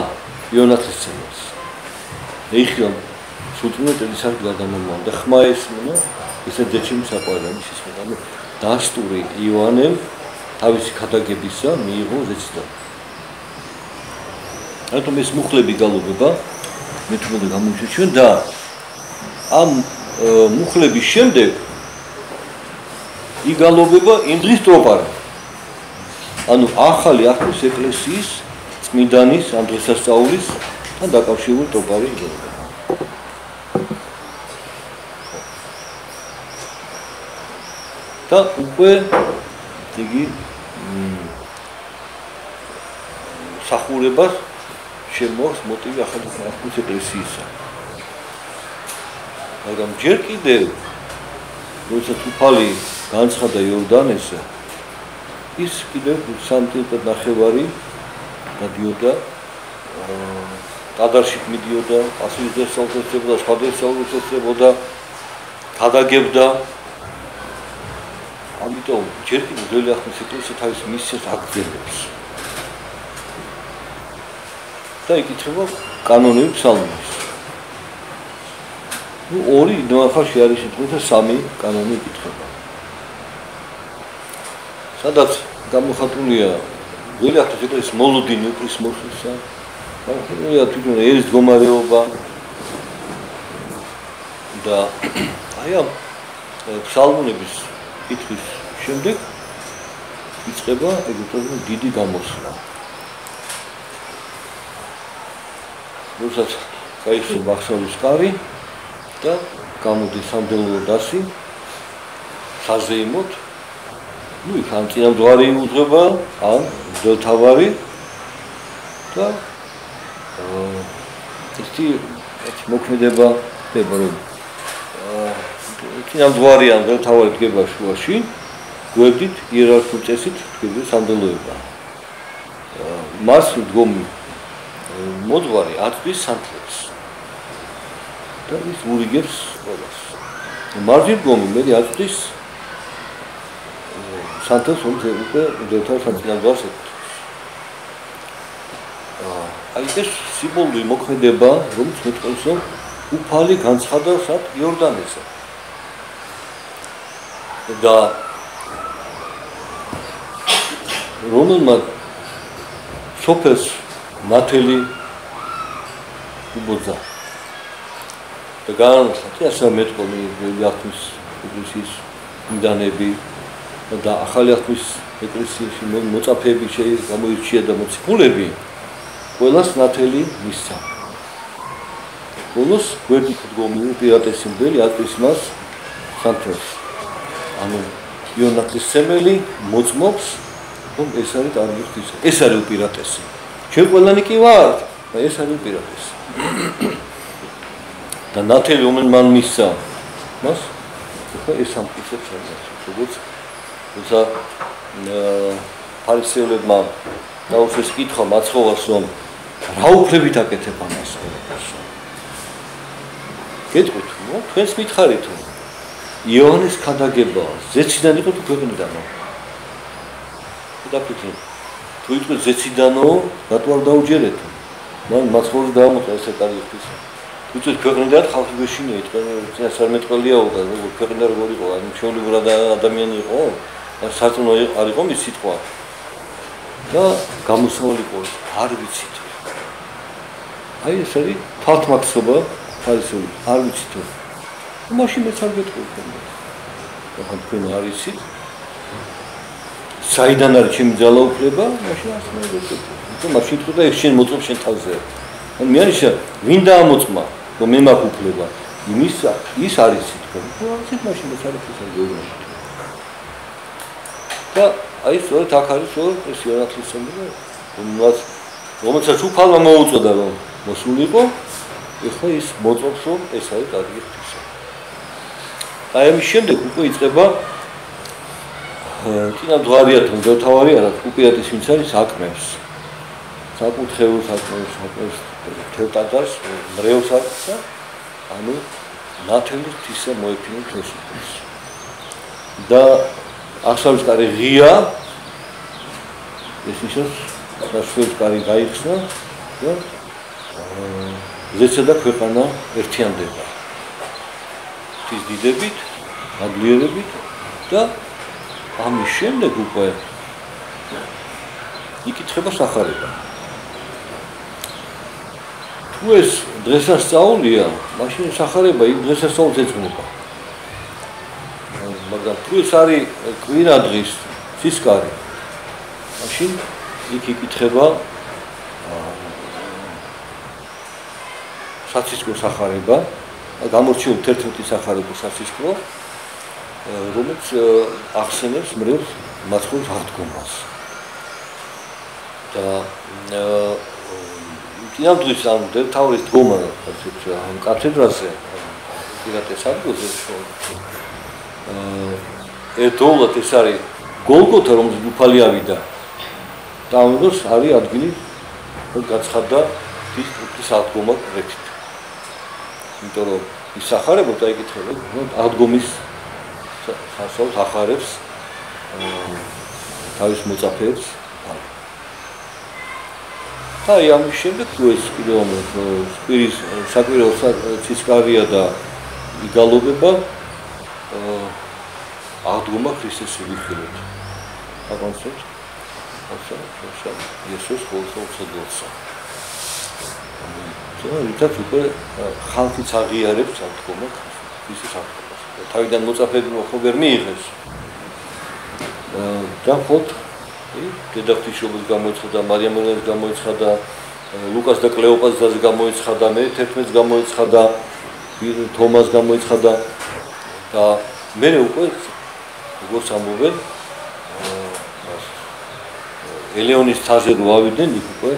იონათესიმს. ეხლა სულტნეტი სარგა გამომან და ხმა ესმენა ისე ძეჩიმ საყვარელი სისხლი. ანუ დასტური იოანემ თავისი ქადაგებისა მიიღო ზეციდან. რატომ ეს მუხლები გალობება? მე თვითონ გამოვიჩენ და ამ მუხლების შემდეგ იგალობება იმ დღის ტროპარი. ანუ ახალი აღთქმის ეკლესიის წმინდანის ამ დღესასწაულისთან დაკავშირებული ტროპარი იგალობება. და უკვე იგი სახურებას შემოაქვს მოტივი ახალი აღთქმის ეკლესიისა. მაგრამ ჯერ კიდევ როდესაც უფალი განცხადა იორდანესზე, ის კიდევ 3 წელიწად ნახევარი გადიოდა ტადარშით მიდიოდა, პასუხის დასწავლას ეწევოდა, სხვა დასწავლას ეწევოდა, გადაგებდა. ამიტომ ჯერ კიდევ ძველი აღთქმის ეკლესია თავის მისიას აგრძელებს. და იკითხება კანონები ფსალმის. ორი ნახევარში არის შეტყობა 3 კანონი იკითხება. სადაც გამოხატულია ძველი აღთქმის ეკლესიის მოლოდინი უკრის მოსვლისა, გამოხატულია თვითონ ერის მდგომარეობა და აი ამ ფსალმუნების კითხვის შემდეგ იწყება ეგრეთვე დიდი გამოსვლა. როდესაც გაიხსნება ბახსალის კარი და გამოდის სამდელო დასი საზეიმოთ, ну იქ ან წინამძღვარი უძღვება, ან მღვდელთავარი და ერთი მოქმედება ხდება, რომ წინამძღვარი ან მღვდელთავარი დგება შუაში, გვერდით იერარქიულ წესით დგება სამდელოება. მას დგომი მოძღვარი აწვის სანთლებს და ის ურიგებს ყველას. მარჯვენა დგომი მე აწვის სანთლებს უკვე მღვდელთავარ საწინააღმდეგოს ეკუთვნის. აი ეს სიმბოლური მოქმედება, რომელიც მეტყველს, რომ უფალი განცხადა სად იორდანესზე. და რომელმა სოფელს ნათელი უბოძა და განაცხადა ასე მეტყოლი ახლის ეკლესიის მიდანები და ახალი ახლის ეკლესიაში მოწაფეები გამოირჩია და მოციქულები ყველას ნათელი მისცა. ბოლოს გვერდით დგომი უპირატესი მღვდელი აწვის მას სანთელს. ანუ იონათლის სემელი მოწმობს, რომ ეს არის ტარგეტის, ეს არის უპირატესი. ჩვენ ყველანი კი ვართ, და ეს არის უპირატესი. და ნათელი რომ მან მისცა მას, ხო ეს ამტკიცებს ამას, როგორც თუმცა ფარისეულებმა დაუშვეს კითხვა მაცხოვარს, რომ რა უფლებით აკეთებ ამას ყველაფერს. გეტყვით, ნუ თქვენს მითხარით, რომ იოანეს ქადაგება ზეციდან იყო თუ ქვეყნიდანო? დაფიქრეთ. თუ იყო ზეციდანო, რატო არ დაუჯერეთ? მან მაცხოვარს დაამოწა ესე კარგი ხთვის. თუ იყო ქვეყნიდან ხალხი გეშინია, თქვენ სარმეტყველიაო და როგორ ქვეყნიდან როგორ იყო, ანუ ჩვეულებრივად ადამიანი იყო, სარწმუნო არ იყო მის სიტყვა. და გამოსავალი იყო, არ ვიცით. აი ეს არის თვალთმაცობა ფარისეული, არ ვიცით. მაშინ მეც არ გეტყვი ხოლმე. ახლა თქვენ არ იცით? საიდან არის ჩემი ძალაუფლება? მაშინ ასე მე გეტყვი. მაშინ თქვა და ეს შენ მოწმობ შენ თავზე. ან მე არის ვინ დაამოწმა, რომ მე მაქვს უფლება? ის არის თქვენ. ისეთ მაშინ მეც არ ვიცით როგორ. და აი სწორედ აქ არის ეს იონათლის სემელი, რომელსაც უფალმა მოუწოდა რომ მოსულიყო, ეხლა ის მოწმობს რომ ეს არის კარგი ხთისა. აი ამის შემდეგ უკვე იწყება წინამძღვარია თუ მღვდელთავარი არა, უპირატეს ვინც არის აკმევს. საკურთხეველს აკმევს, თელტადარს, მრევლს აკმევს, ანუ ნათელი ღვთისა მოეფინა ხელშეკრულს. და აღსავლის კარი ღია, ეს ნიშნავს, აღსავლის კარი გაიხსნა და ზეცა და ქვეყანა ერთიანდება. ღვთის დიდებით გაძლიერებით და ამის შემდეგ უკვე იკითხება სახარება. თუ ეს დღესასწაულია, მაშინ სახარება იმ დღესასწაულს ეძღვნება. მაგრამ თუ ეს არის კვირადღის სისკარი, მაშინ იქ იკითხება საცისკრო სახარება, გამორჩეულ 11 სახარებო საცისკრო, რომელიც ახსენებს მრევლ მაცხოვრის აღდგომას. და იმდროის ამ თავის დგომა ამ კათედრაზე პირატეს ადგილზე ერთდროულად ეს არის გოლგოთა, რომელიც უფალი ავიდა და ამ დროს არის ადგილი გაცხადდა ღვთის აღდგომა პროექტით. იმიტომ რომ ის სახარება დაიკითხება აღდგომის სასწაულს ახარებს თავის მოწაფეებს. და ამის შემდეგ თუ ეს კიდევ სპირის საკვირაო სისკარია და იგალობება აღდგომა ქრისტეს ვიხილოთ. აღანცოთ იესოს ხოლმე რითაც უკვე ხალხიც აღიარებს აღდგომა ქრისტეს აღდგომას. თავიდან მოწაფეები ხო ვერ მიიღეს. და ხოთ დედაღვთისმშობელს გამოეცხადა, მარიამ მელექს გამოეცხადა, ლუკას და კლეოპას ძას გამოეცხადა, მე 11-ს გამოეცხადა, თომას გამოეცხადა და მე უკვე როგორც ამბობენ ელეონის თაზე რო ავიდნენ, იქ უკვე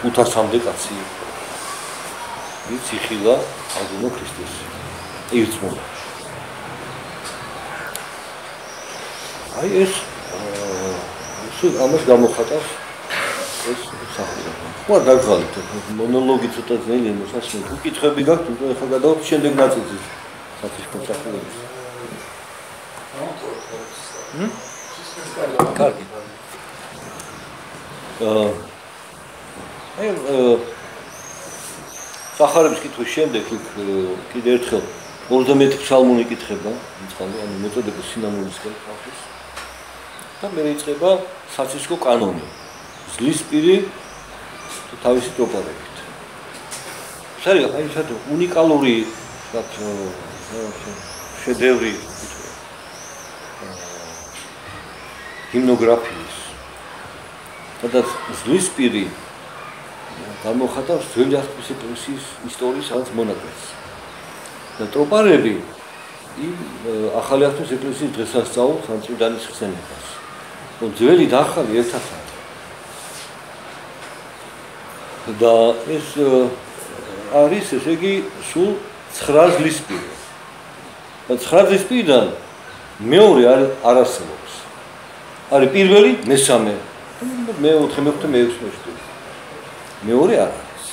500-მდე კაცი იყო. ვინც იხილა აღდგომა ქრისტეს ირწმუნა. აი ეს ამას გამოხატავს ეს სახარება. ხო არ დაგღალით, მონოლოგი ცოტა ძნელია მოსასმენ. უკითხები გაქვთ, თუმცა ახლა გადავთ შემდეგ ნაწილზე. სათიშკრო სახარების. კარგი. სახარების კითხვის შემდეგ კიდევ ერთხელ 21 ფსალმუნი იკითხება, ანუ მოწოდება სინანულისგან ხალხის. და მე იწყება საცისკრო კანონი. ზლის პირი თავისი ტროპარებით. ეს არის აი საერთო უნიკალური შედევრი ჰიმნოგრაფიის. სადაც ზლის პირი გამოხატავს ძველი აღთქმის ეკლესიის ისტორიის რაღაც მონაკვეთს. და ტროპარები იმ ახალი აღთქმის ეკლესიის დღესასწაულს ან წმინდანის ხსენებას. ძველი და ახალი ერთად არის. და ეს არის, ესე იგი, სულ 9 ზლის პირი. და 9 ზლის პირიდან მეორე არ არსებობს. არის პირველი, მესამე, მეოთხე, მეხუთე, მეექვსე, მეშვიდე. მეორე არ არის.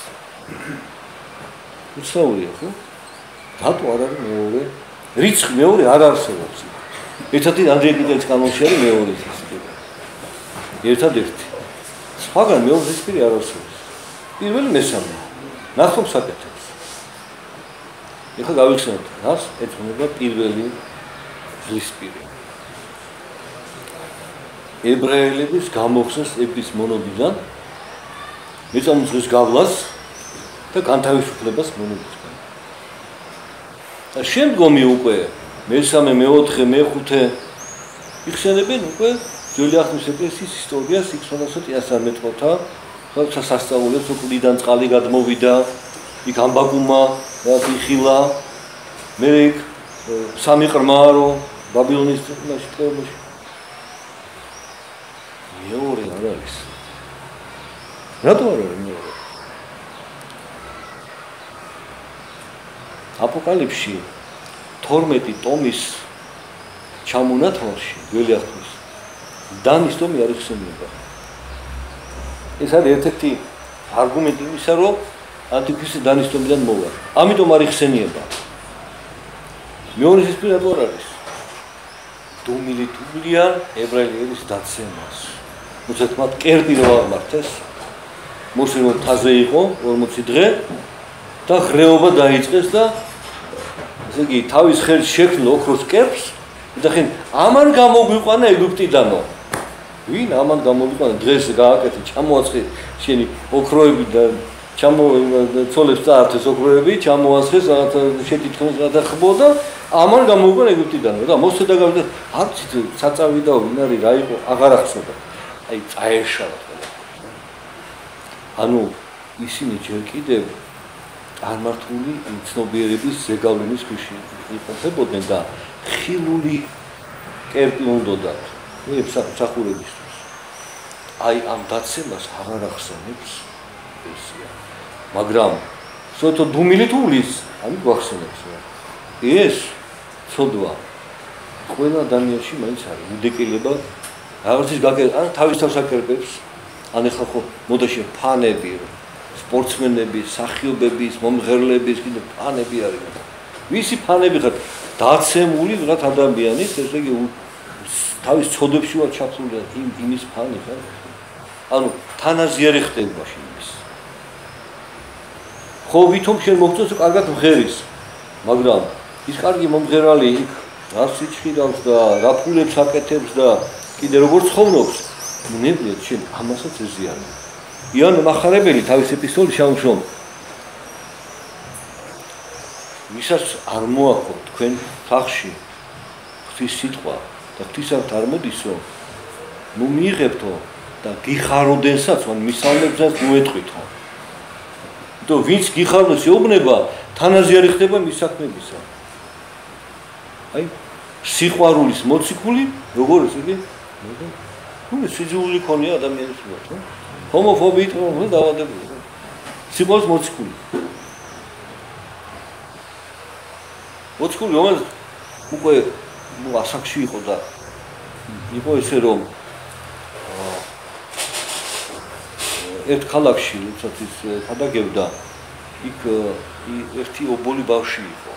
უცნაურია, ხო? რატო არ არის მეორე? რიცხვი მეორე არ არსებობს. ერთადერთი ანდრეიკიძელის კანონში არის მეორე ზისპირი. ერთადერთი. სხვაგან მეორე ზისპირი არ არსებობს. პირველი მესამე. ნახოთ საკეთებს. ეხლა გავიხსენოთ, რას ეძღვნება პირველი ზისპირი. ებრაელების გამოხსნას ებრაის მონოდიდან მეწამუძღვის გავლას და განთავისუფლებას მონოდიდან. და შემდგომი უკვე მესამე, მეოთხე, მეხუთე იხსენებენ უკვე ძველი აღთქმის ეკლესიის ისტორიას, იქ სხვადასხვა წიასწარ მეტყველთა, სხვადასხვა სასწაულებს, უკვლიდან წყალი გადმოვიდა, იქ ამბაკუმა იხილა, მე იქ სამი ყრმა რო ბაბილონის ტყეებში. მეორე არ არის. რატო არ არის მეორე? აპოკალიფსში 12 ტომის ჩამონათვალში ძველი აღთქმის დანის ტომი არ იხსენიება. ეს არის ერთ-ერთი არგუმენტი იმისა, რომ ანტიქრისტი დანის ტომიდან მოვა. ამიტომ არ იხსენიება. მეორე ზისპირი რატო არ არის? დომილიტულია ებრაელის დაცემას. მოწეთ მათ კერპი რო აღმართეს, მოსი რომ თაზე იყო 40 დღე და ღრეობა დაიწყეს და ესე იგი თავის ხელს შექმნილ ოქროს კერპს და ხენ ამან გამოგვიყვანა ეგვიპტიდანო. ვინ ამან გამოგვიყვანა დღეს გააკეთე ჩამოაცხე შენი ოქროები და ჩამოцолებს წაართეს ოქროები ჩამოასხეს რაღაცა შეთითქმის გადახბოდა ამან გამოგვიყვანა ეგვიპტიდანო და მოსცე და გავიდა არც საწავიდაო ვინ არის რა იყო აღარ ახსოვდა. აი წაეშალა. ანუ ისინი ჯერ კიდევ წარმართული ცნობიერების ზეგავლენის ქვეშ იყოფებოდნენ და ხილული კერპი უნდათ მსახურებისთვის. აი ამ დაცემას აღარ ახსენებს ესია. მაგრამ სოთო დუმილი თulis ამით გვახსენებს რა. ეს ცოდვა ყველა ადამიანში მაინც არის უდეკილება რაღაცის გაკეთება ან თავის თავს აკერპებს ან ეხლა ხო მოდაში ფანები სპორტსმენები, სახიობების, მომღერლების კიდე ფანები არიან. ვისი ფანები ხარ? დაცემული რაღაც ადამიანის, ესე იგი თავის ცოდებში ვარ ჩაფლული იმის ფანი ხარ. ანუ თანაზიერი ხდება იმის. ხო ვითომ შენ მოგწონს კარგად მღერის, მაგრამ ის კარგი მომღერალი იქ რა სიჩხირავს და რა ფულებს აკეთებს და კიდე როგორ ცხოვრობს, ნებლიეთ შენ ამასაც ეზიანებ. იანე მახარებელი თავის ეპისტოლში ამშრომ ვისაც არ მოახო თქვენ ხახში ღვთის სიტყვა და ღვთისად არ მოდისო ნუ მიიღებთო და გიხაროდენსაც ან მისალმებსაც მოეტყვითო და ვინც გიხარდეს ეუბნება თანაზიარი ხდება მის საქმებისა აი სიყვარულის მოციქული როგორ ესე იგი ნუ სიძულვი ქონია ადამიანის მიერ ხო ჰომოფობიით რომ დავადებული. სიყვარულის მოციქული. მოციქული რომელიც უკვე ასაკში იყო და იყო ესე რომ ერთ ქალაქში როდესაც ის გადაგებდა იქ ერთი ობოლი ბავშვი იყო.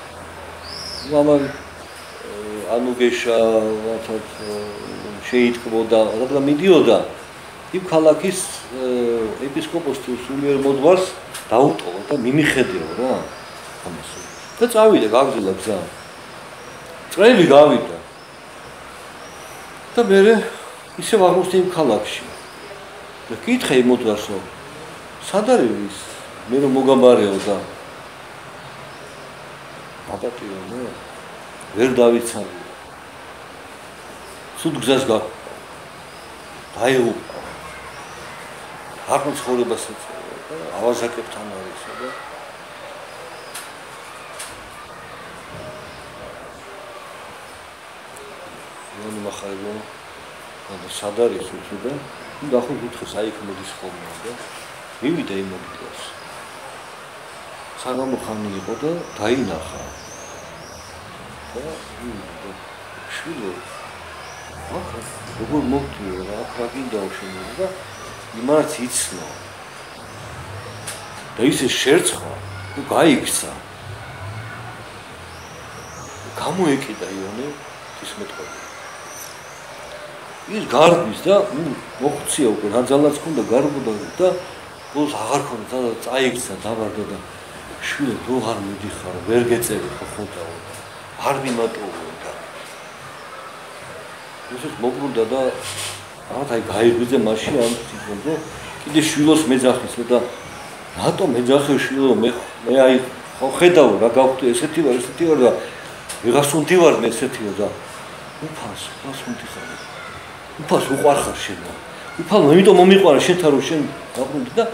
მამან ანუ გეშა ვათად შეიტყბოდა და მიდიოდა იმ ქალაქის ეპისკოპოსის სულიერ მოძღვარს დაუტოვა და მიმიხედეო რა ამას და წავიდა გაგზავნა გზა წრელი გავიდა და მე ისევ აღმოჩნდა იმ ქალაქში და კითხე იმ მოძღვარსო სად არის ის მე რომ მოგაბარეო და აპატიო ნე ვერ დავიცანი სულ გზას დაიღუპა არ მოცხოვრებასაც ავაზაკებთან არის და ნუ მახარებო და სად არის უცე და და ხო გითხეს აი იქ მოდის ხოლმე და მივიდა იმ მოდიას საგამო ხანი იყო და დაინახა და შვილო ახლა როგორ მოვთიო რა აქ გინდაო შენ და იმარც იცნო და ისე შერცხვა ու გაიქცა გამოეკიდა იონე ის მეტყობა ის გარბის და მოხუცია უკვე რაძალაც ქონდა გარბოდა და ბოლოს აღარ ქონდა და წაიქცა დავარდა და შვილო რო არ მიდიხარ ვერ გეწევი ხო დაო არ მიმატოვო და ისე მოგრუნდა და აი გაიღვიძე მაშინ ამ სიტყვაზე კიდე შვილოს მეძახისო და რატო მეძახე შვილო მე აი ხო ხედავ რა გავხდი ესეთი ვარ და ვიღას უნდი ვარ მე ესეთიო და უფალს უნდი ხარ უფალს უყვარხარ შენ უფალ ამიტომ მომიყვარა შენთან რომ შენ დაბრუნდი და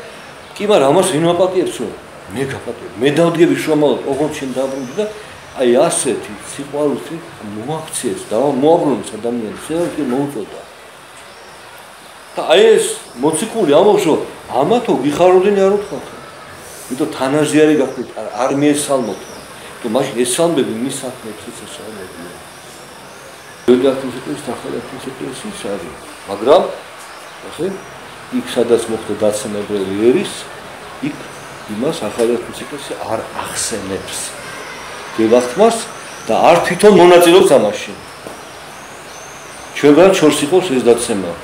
კი მაგრამ ამას ვინ მაპატიებსო მე გაპატიებ მე დავდგები შრომაოდ ოღონდ შენ დაბრუნდი და აი ასეთი სიყვარულით მოაქციეს და მოაბრუნეს ადამიანს შეიძლება მოუწოდა და აი ეს მოციქული ამბობს რომ ამათო გიხაროდნენ არ უთხართ იმიტომ თანაზიარი გახდით არ მიესალმოთ თუ მაშინ ესალმები მის საქმეებსაც ესალმებიან ბელგათის ახალათის ეკლესიის არის მაგრამ ახლა იქ სადაც მოხდა დაცემებელი ერის იქ იმას ახალათის ეკლესია არ ახსენებს გევახტმას და არ თვითონ მონაწილეობს ამაში ჩვენგან შორს იყოს ეს დაცემა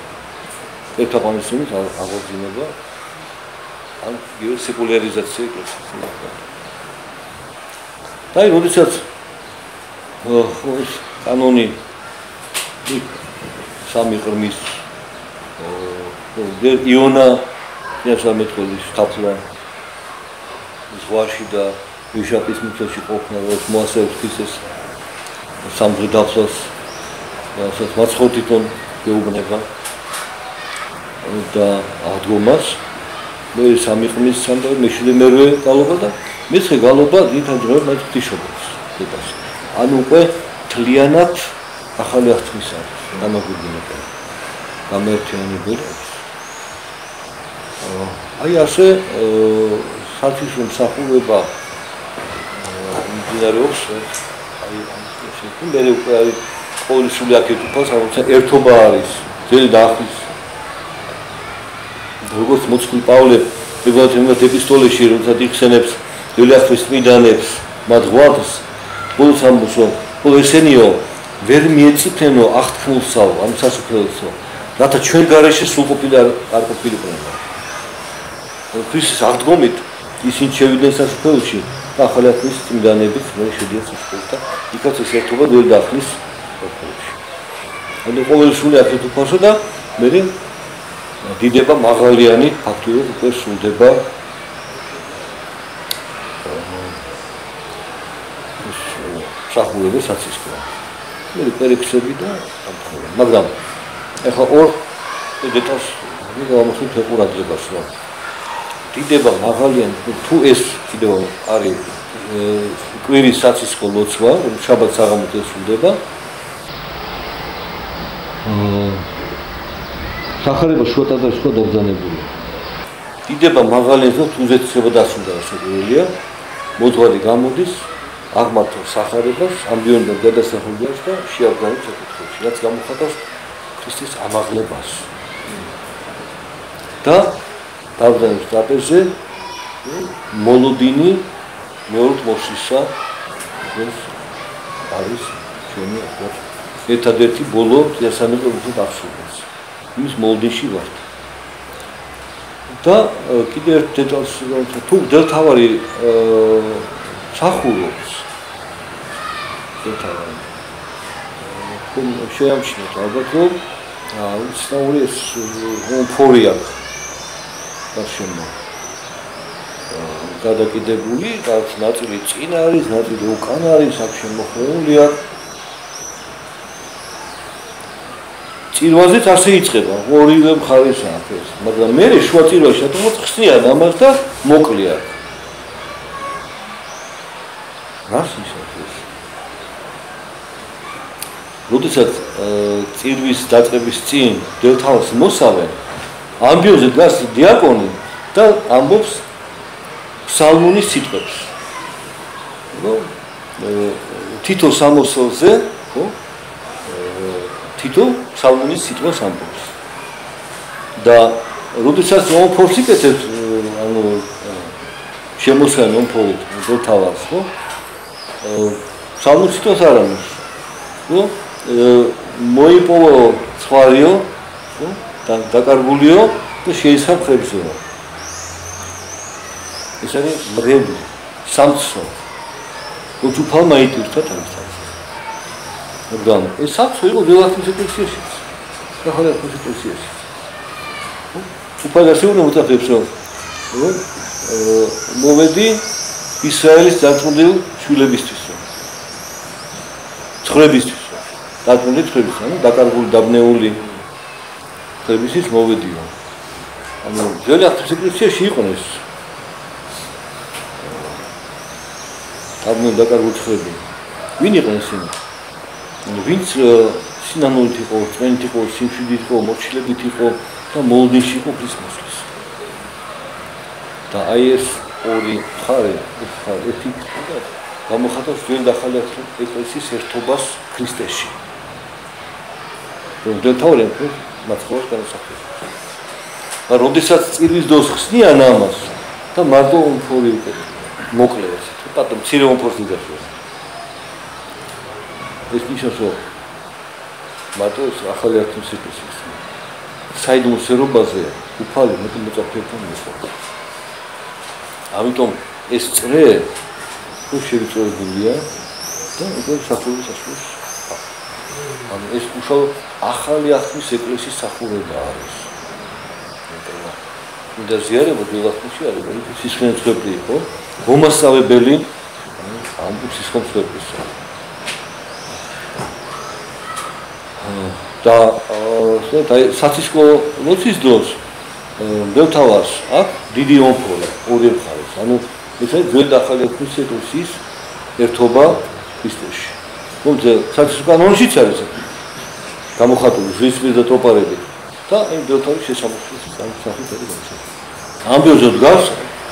ერთაყანისმით აღორძინება ან სეკულარიზაცია ეკლესიის და აი როდესაც ეს კანონი სამი ღრმის იონა მეცამეტყოლის ხაფლა ზღვაში და ვიშაპის მიწაში ყოფნა როგორც მოასწევს ეს სამგრი დაფლას რასაც მაცხოვთითონ გეუბნება და აღდგომას მე სამი ღრმის სამდე მეშვიდე მერვე გალობა და მეცხრე გალობა დიდადრე მათ ღვთისმშობელს დედას ანუ უკვე თლიანად ახალი აღთქმის არის გამაგრებული გამერთიანებელი აი ასე საჩვენო მსახურება მიმდინარეობს აი ამ მე უკვე არის ყოველსული აკეთებს ამოცა ერთობა არის ძელი და ახლის როგორც მოწმე პავლე ბიბლიოთეკის ეპისტოლეში როდესაც იხსენებს ძელი ახლის წმინდანებს მათ ღვაწლს ბოლოს ამბობს რომ ესენიო ვერ მიეწიფენო აღთქმულსა ამ სასუფეველსო რათა ჩვენ გარეშე სრულყოფილი არ ყოფილიყვნენ ქრისტეს აღდგომით ისინი შევიდნენ სასუფეველში და ახალი აღთქმის წმინდანებით მე შედიან სასუფეველში და იქაც ეს ერთობა ძველი და ახლის ყოფილში ანუ ყოველსული აკეთებასო და მე დიდება მაღალიანი ფაქტურად უკვე სრულდება სახურების საცისკრო მე პერიქსები და ამხელა მაგრამ ეხლა ორ დეტალს ვიღავთ ეყურადღებას რა დიდება მაღალიანი თუ ეს კიდევ არის კვირის საცისკრო ლოცვა შაბათ საღამოთი სრულდება სახარება შუათადარ შუა დაბრძანებულია დიდება მაღალიანს თუ უზეთისება დასრულდა საკვირველია მოძღვარი გამოდის აღმართავს სახარებას ამბიონიდან გადასახულებას და შეაბრძანებს საკითხებში რაც გამოხატავს ქრისტეს ამაღლებას და დაბრძანებს ტრაპეზზე მოლოდინი მეორე მოსისა ეს არის ჩვენი ახლა ერთადერთი ბოლო იასამეყრებითი აღსრულებას იმის მოლოდინში ვართ და კიდევ ერთ დეტალს თუ დელთავარი სახურობს დელთავარი შეამჩნევთ ალბათ რომ უცნაური ეს ფორია გარშემო გადაკიდებული რაც ნაწილი წინ არის ნაწილი უკან არის აქ შემოხმეულია წირვაზეც ასე იწყება ორივე მხარესაა ეს მაგრამ მე შუა წირვაში ატომოთ ხსნიან ამას და მოკლია რას ისე როდესაც წირვის დაწყების წინ დელთავას მოსავენ ამბიოზე დგას დიაკონი და ამბობს ფსალმონის სიტყვებს თითო სამოსელზე ხო თითო ფსალმონის სიტყვას ამბობს და როდესაც ომფორს იკეთებს ანუ შემოსვენ ომფორით დელთავას ხო ფსალმონის სიტყვას არ ამბობს ხო მოიპოვო ცხვარიო ხო დაკარგულიო და შეისხა მხრებზეო ეს არის მრევლი სამცხო უცუფალმა იტვირთა თავისთავად მაგრამ ეს სამცხო იყო ველათმის ეკლესიაში ახალი ახლის ეკლესიაში უფალას უნდა მოწაფებს რომ მოვედი ისრაელის დაწუნდილი შვილებისთვის ცხრებისთვის დაწუნდილი ცხრებისთვის ანუ დაკარგული დაბნეული ხებისის მოვედიო ანუ ძველი ახლის ეკლესიაში იყო ეს დაბნეული დაკარგული ცხრები ვინ იყო ისინი ვინც სინანულით იყო წვენით იყო სიმშვიდით იყო მორჩილებით იყო და მოლოდინში იყო ქრისტეს და აი ეს ორი მხარე ერთი გამოხატავს ძველი და ახალი ეკლესიის ერთობას ქრისტეში რომ დელთავარი მაცხოვს განსახილავს და როდესაც წირვის დროს ხსნიან ამას და მარტო ომფორი უკეთებს მოკლეს პატომ მცირე ომფორს იდახოს ეს ნიშნავს რომ მარტო ახალი აღთქმის ეკლესიის საიდუმლო სერობაზე უფალი მეტი მოწაფეებთან მისვლა ამიტომ ეს წრე თუ შევიწროებულია და უკვე სახურის ასულს. ანუ ეს უშუალოდ ახალი ახლის ეკლესიის სახურება არის. და ზიარება გულახში არის, სისხლისმცემელი იყო, მომასწავლებელი ამ სისხლისმცემლისა. და საცისკო ლოცვის დროს მდელთავარს აქვს დიდი ომფოლა ორი მხარეს. ანუ ეს არის ძველი და ახალი ახლის ეკლესიის ერთობა ქრისტეში. თუმცა საცისკო კანონშიც არის გამოხატული ზღვის და ტროპარები და იმ მდელთავრის შესამოსლის სახით არის გამოხატული. ამბიოზე დგას,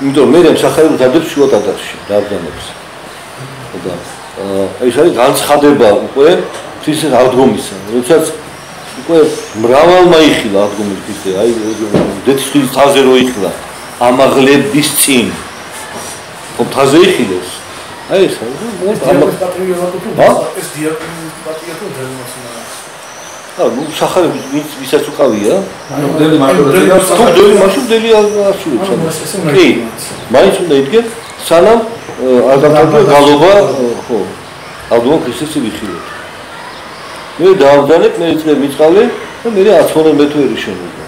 იმიტომ მე მსახიობად ადებს შუა ტაძარში დაბრძანებს. და ეს არის განცხადება უკვე ქრისტეს აღდგომისა, როდესაც უკვე მრავალმა იხილა აღდგომის ქრისტე, აი დეცის თაზე რო იხილა ამაღლების წინ. ხო თაზე იხილეს. აი ეს არის ეს დიაკონის პატრიარქი დელმასინა. ანუ სახარები ვისაც უყავია? დელი მაშინ ასულებს. კი. მაინც უნდა იდგე სანამ ადაპტაცია გალობა, ხო. ალბათ ქრისტეს ვიხილოთ. მე დავდანებ, მე წლე მიწყავლე და მე 10 მეთვერი შემოვა.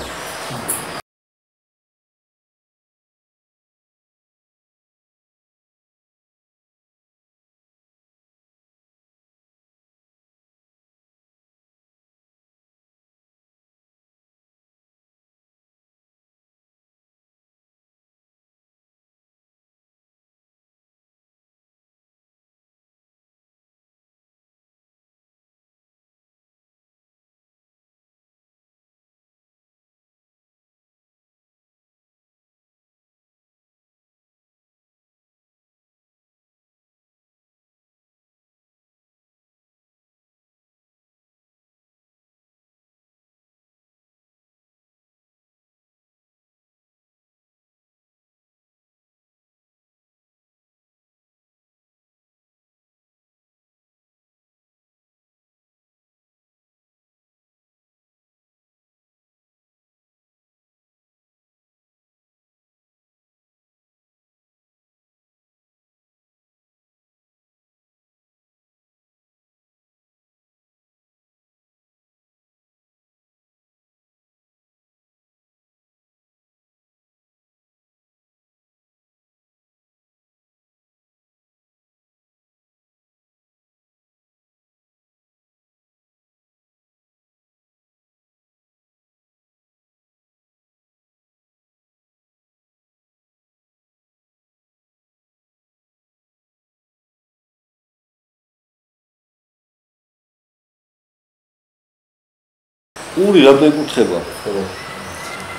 პური რა დაიკუთხება?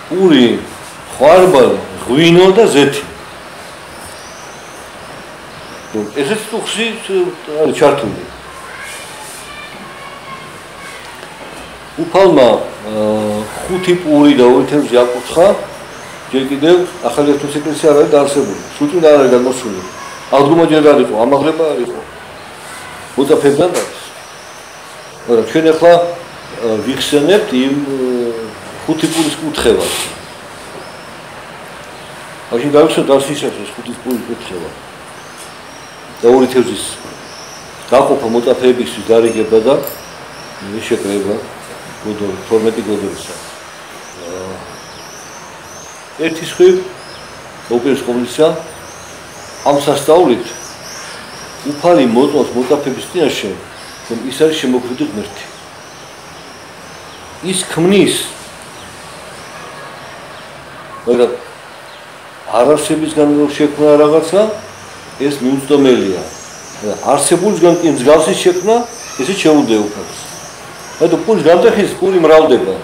პური, ხვარბალი, ღვინო და ზეთი. ესეც ტუხში არის ჩართული. უფალმა 5 პური და 2 თევზი აკუთხა, ჯერ კიდევ ახალი ერთობის ეკლესია არ არის დაარსებული. სულწინ არ არის გამოსული. აღდგომა ჯერ არ იყო, ამაღლება არ იყო. მოწაფებთან არის. მაგრამ ჩვენ ახლა ვიხსენებთ იმ 5 პურის კუთხევა. მაშინ გავიხსენებთ დასისებს ეს 5 პურის კუთხევა. და 2 თევზის გაყოფა მოწაფეებისთვის გარიგება და შეკრება გოდორი 12 გოდორისა. ერთი სხვი ოპერის კომისია ამ სასწაულით უფალი მოწმობს მოწაფეების წინაშე, რომ ის არის შემოქმედი ღმერთი. ის ქმნის მაგრამ არარსებისგან რო შექმნა რაღაცა ეს მიუწვდომელია. არსებულისგან კი მსგავსის შექმნა ესე შეუძლია უფალს. მაგრამ პურის გამტეხის პური მრავლდება.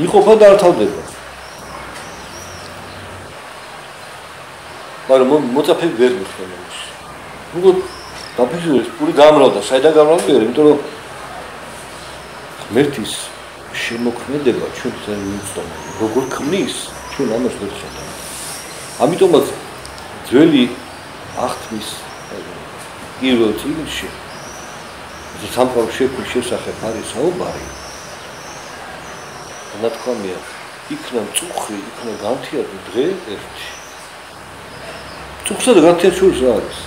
იყოფა და არ თავდება. მაგრამ მოწაფეები ვერ მოხდება ის. ნუ დაფიქრეს პური გამრავლდა, საიდან გამრავლდა? იმიტომ რომ ღმერთის შემოქმედება ჩვენ ძალიან მიუწვდომელი. როგორ ქმნის ჩვენ ამას ვერ ხედავთ. ამიტომაც ძველი აღთმის პირველ წიგნში სამყარო შექმნის შესახებ არის საუბარი. ნათქვამია, იქნა მწუხრი, იქნა განთიადი დღე ერთი. მწუხსა და განთიადს შორის რა არის?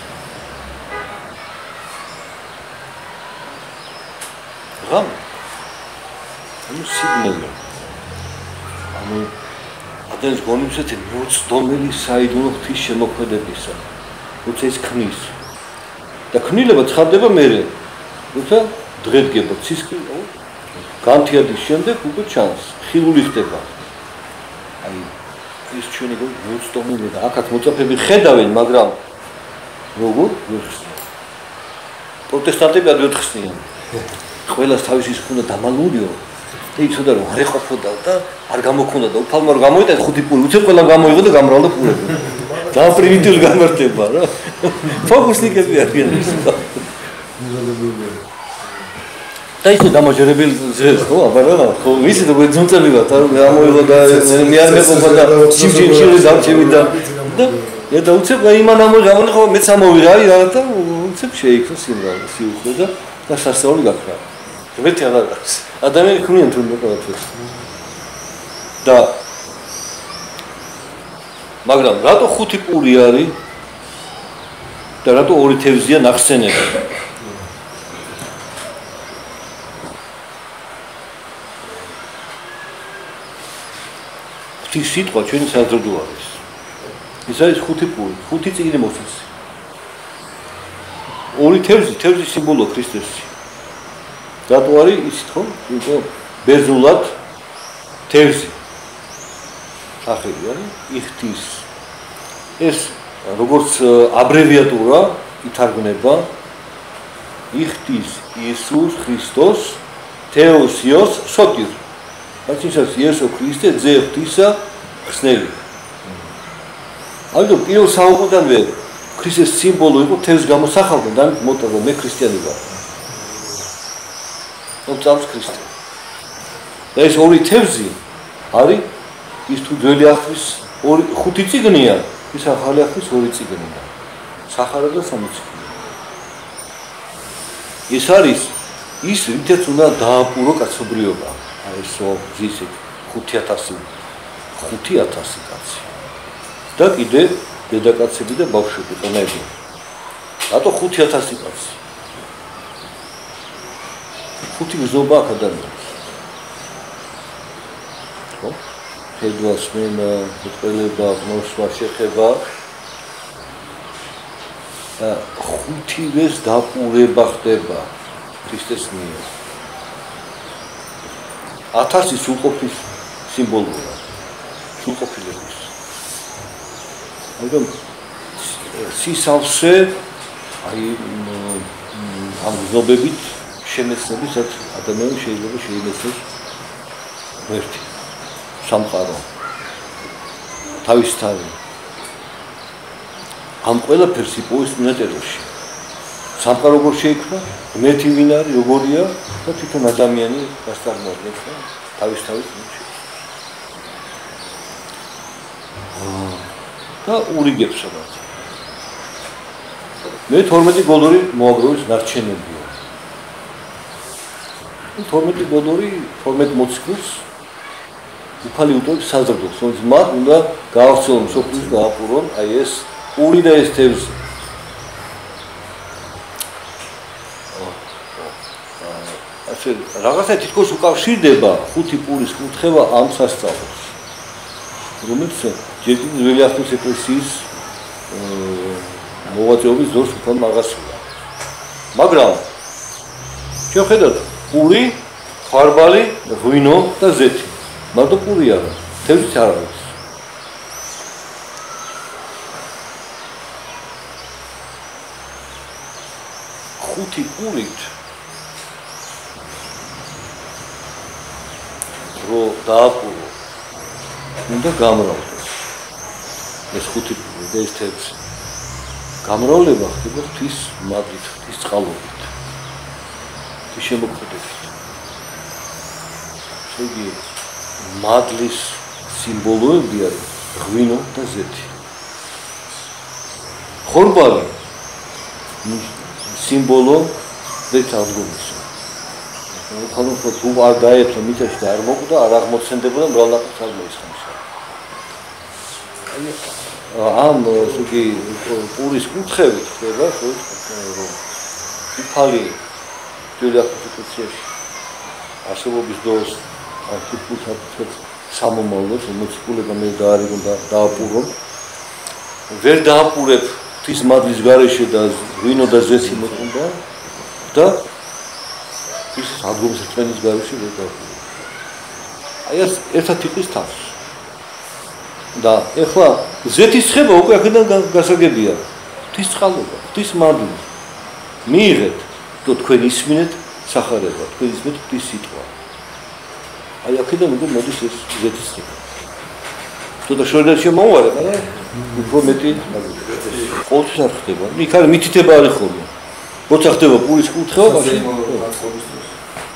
მაგრამ სიგნალი ადამიანს გონიბრსეთ მოწდომელი საიდუმლო ღვთის შემოქმედებისა როცა ის ქმნის და ქმნილება ცხადდება მერე როცა დღედგება ცისკრი განთიადის შემდეგ უკვე ჩანს ხილული ხდება აი ეს ჩვენი მოწდომელი და აქაც მოწაფები ხედავენ მაგრამ როგორ პროტესტანტები არ ვეთხსნიან ყველას თავის ის უნდა დამალულიო და იცოდა რომ არ ეყოფოდა და არ გამოქონდა და უფალმა რომ გამოიტანა 5 პური უცებ ყველამ გამოიღო და გამრავლდა პურები და პრიმიტიული გამართება რა ფოკუსნიკები არიან ის და ისე დამაჯერებელი ზეს ხო აბარა ხო ისე და გვეძუნწები ვართ არ გამოიღო და მე არ მეყოფა და სიმჭირე დავჭები და და უცებ იმან ამოიღო ხო მეც ამოვიღე რა და უცებ შეიქრა სიმრავლე სიუხვე და სასწაული გაქრა მეთი აღარ აქვს ადამიანი ქმნიან თუნდაც ყველაფერს და მაგრამ რატო 5 პური არის და რატო 2 თევზია ნახსენები ღვთის სიტყვა ჩვენი საზრდო არის ეს არის 5 პური 5 წიგნი მოსცეს 2 თევზი სიმბოლოა ქრისტესში რატო არის ისეთ ხო? იმიტომ ბერძნულად თევზი სახელი არის იხთის ეს როგორც აბრევიატურა ითარგმნება იხთის იესოს ქრისტოს თეოსიოს სოტირ რაც ისე იესო ქრისტე ძე ღვთისა ხსნელი ანუ პირველ საუკუნდანვე ქრისტეს სიმბოლო იყო თევზი გამოსახავდა და მოტყვა მე ქრისტიანი ვარ მოწამს ქრისტე. და ეს 2 თევზი არის ის თუ ძველი ახლის 5 წიგნია, ის ახალი ახლის 2 წიგნია. სახარა და 3 წიგნი. ეს არის ის რითაც უნდა დააპურო კაცობრიობა. აი ესო ზისით 5000 კაცი. და კიდე დედაკაცები და ბავშვები ყნები. რატო 5000 კაცი? 5 გზობა აქ ადამიანს. ხო? ხედვასმენა, მოტყელება, მოსვლა, შეხება. 5-ის დაპურება ხდება ქრისტეს მიერ. 1000 სრულყოფის სიმბოლოა. სრულყოფილების. მაგრამ სისავსე აი ამ გზობებით შემეცნებისაც ადამიანი შეიძლება შეიმეცნოს ერთი სამყარო თავისთავად ამ ყველაფერს იპოვეს მინატეროში სამყარო როგორ შეიქმნა ღმერთი ვინ არის როგორია და თვითონ ადამიანი გასწარმოებს თავისთავად და ურიგებს სადაც მე 12 გოლორი მოაგროვის ნარჩენებია 12 გოლორი 12 მოციქულს უფალი უტოვებს საზრდოს რომელიც მათ უნდა გაავრცელონ სოფლის გააპურონ აი ეს პური და ეს თევზი ასე რაღაცა თითქოს უკავშირდება 5 პურის კუთხევა ამ სასწაულს რომელიც ჯერ კიდევ ძველი ახლის ეკლესიის მოვაწეობის დროს უფრო მაგასია მაგრამ შეხედოთ პური, ხარბალი, ღვინო და ზეთი. მარტო პური არა, თევზიც არ არის. ხუთი პურით რო დააპურო უნდა გამრავლდეს. ეს 5 პური და ეს თევზი. გამრავლება ხდება ღვთის მაგით, ღვთის წყალობით. შემოქმედებით. შეგი მადლის სიმბოლოები არის ღვინო და ზეთი. ხორბალი სიმბოლო ვეცალგომისა. ხალხო თუ არ დაეცო მიწაში და არ მოკვდა, არ აღმოცენდებოდა მრავლნაყოფს არ მოისხამსა. ამ შეგი პურის კუთხევით ხდება, რომ უფალი ჯერ ახლა სიტუაციაში არსებობის დროს არქიპულს სამომავლოდ მოციქულება მე დაარიგო და დააპურო. ვერ დააპურებ ღვთის მადლის გარეშე და ვინო და ზეცი მოკუნდა და ის ადგილს წვენის გარეშე ვერ დააპურებ. აი ეს ერთად იყვის თავს. და ეხლა ზეთის ცხება უკვე აქედან გასაგებია. ღვთის წყალობა, ღვთის მადლი. მიიღეთ და თქვენ ისმინეთ სახარება, თქვენ ისმინეთ ღვთის სიტყვა. აი აქედან უკვე მოდის ეს ზეთის ცხება. თუმცა შორიდან შემოვარე, მაგრამ უფრო მეტი ყოველთვის არ ხდება. იქ არის მითითება არის ხოლმე. როცა ხდება პურის კურთხევა, მაშინ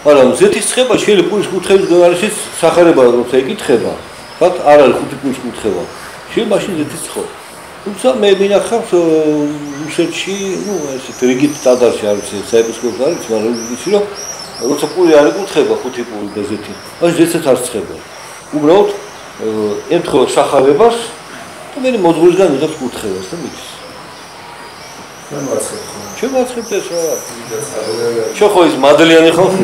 არა, ზეთის ცხება შეიძლება პურის კურთხევის გარეშეც სახარება როცა იკითხება, ვთქვათ, არ არის ხუთი პურის კურთხევა. შეიძლება მაშინ ზეთის ცხო. თუმცა მე მინახავს რუსეთში, ესეთ რიგით ტაძარში არის საეპისკოპოსო არის, მაგრამ ვიცი რომ როცა პური არ იკითხება ხუთი პური და ზეთი, მაშინ ზეთსაც არ ცხება. უბრალოდ ემთხვევა სახარებას და მე მოძღვრისგან იღებს კურთხევას და მიდის. ჩემ აცხებთ ეს რა. შენ ხო ის მადლიანი ხალხი?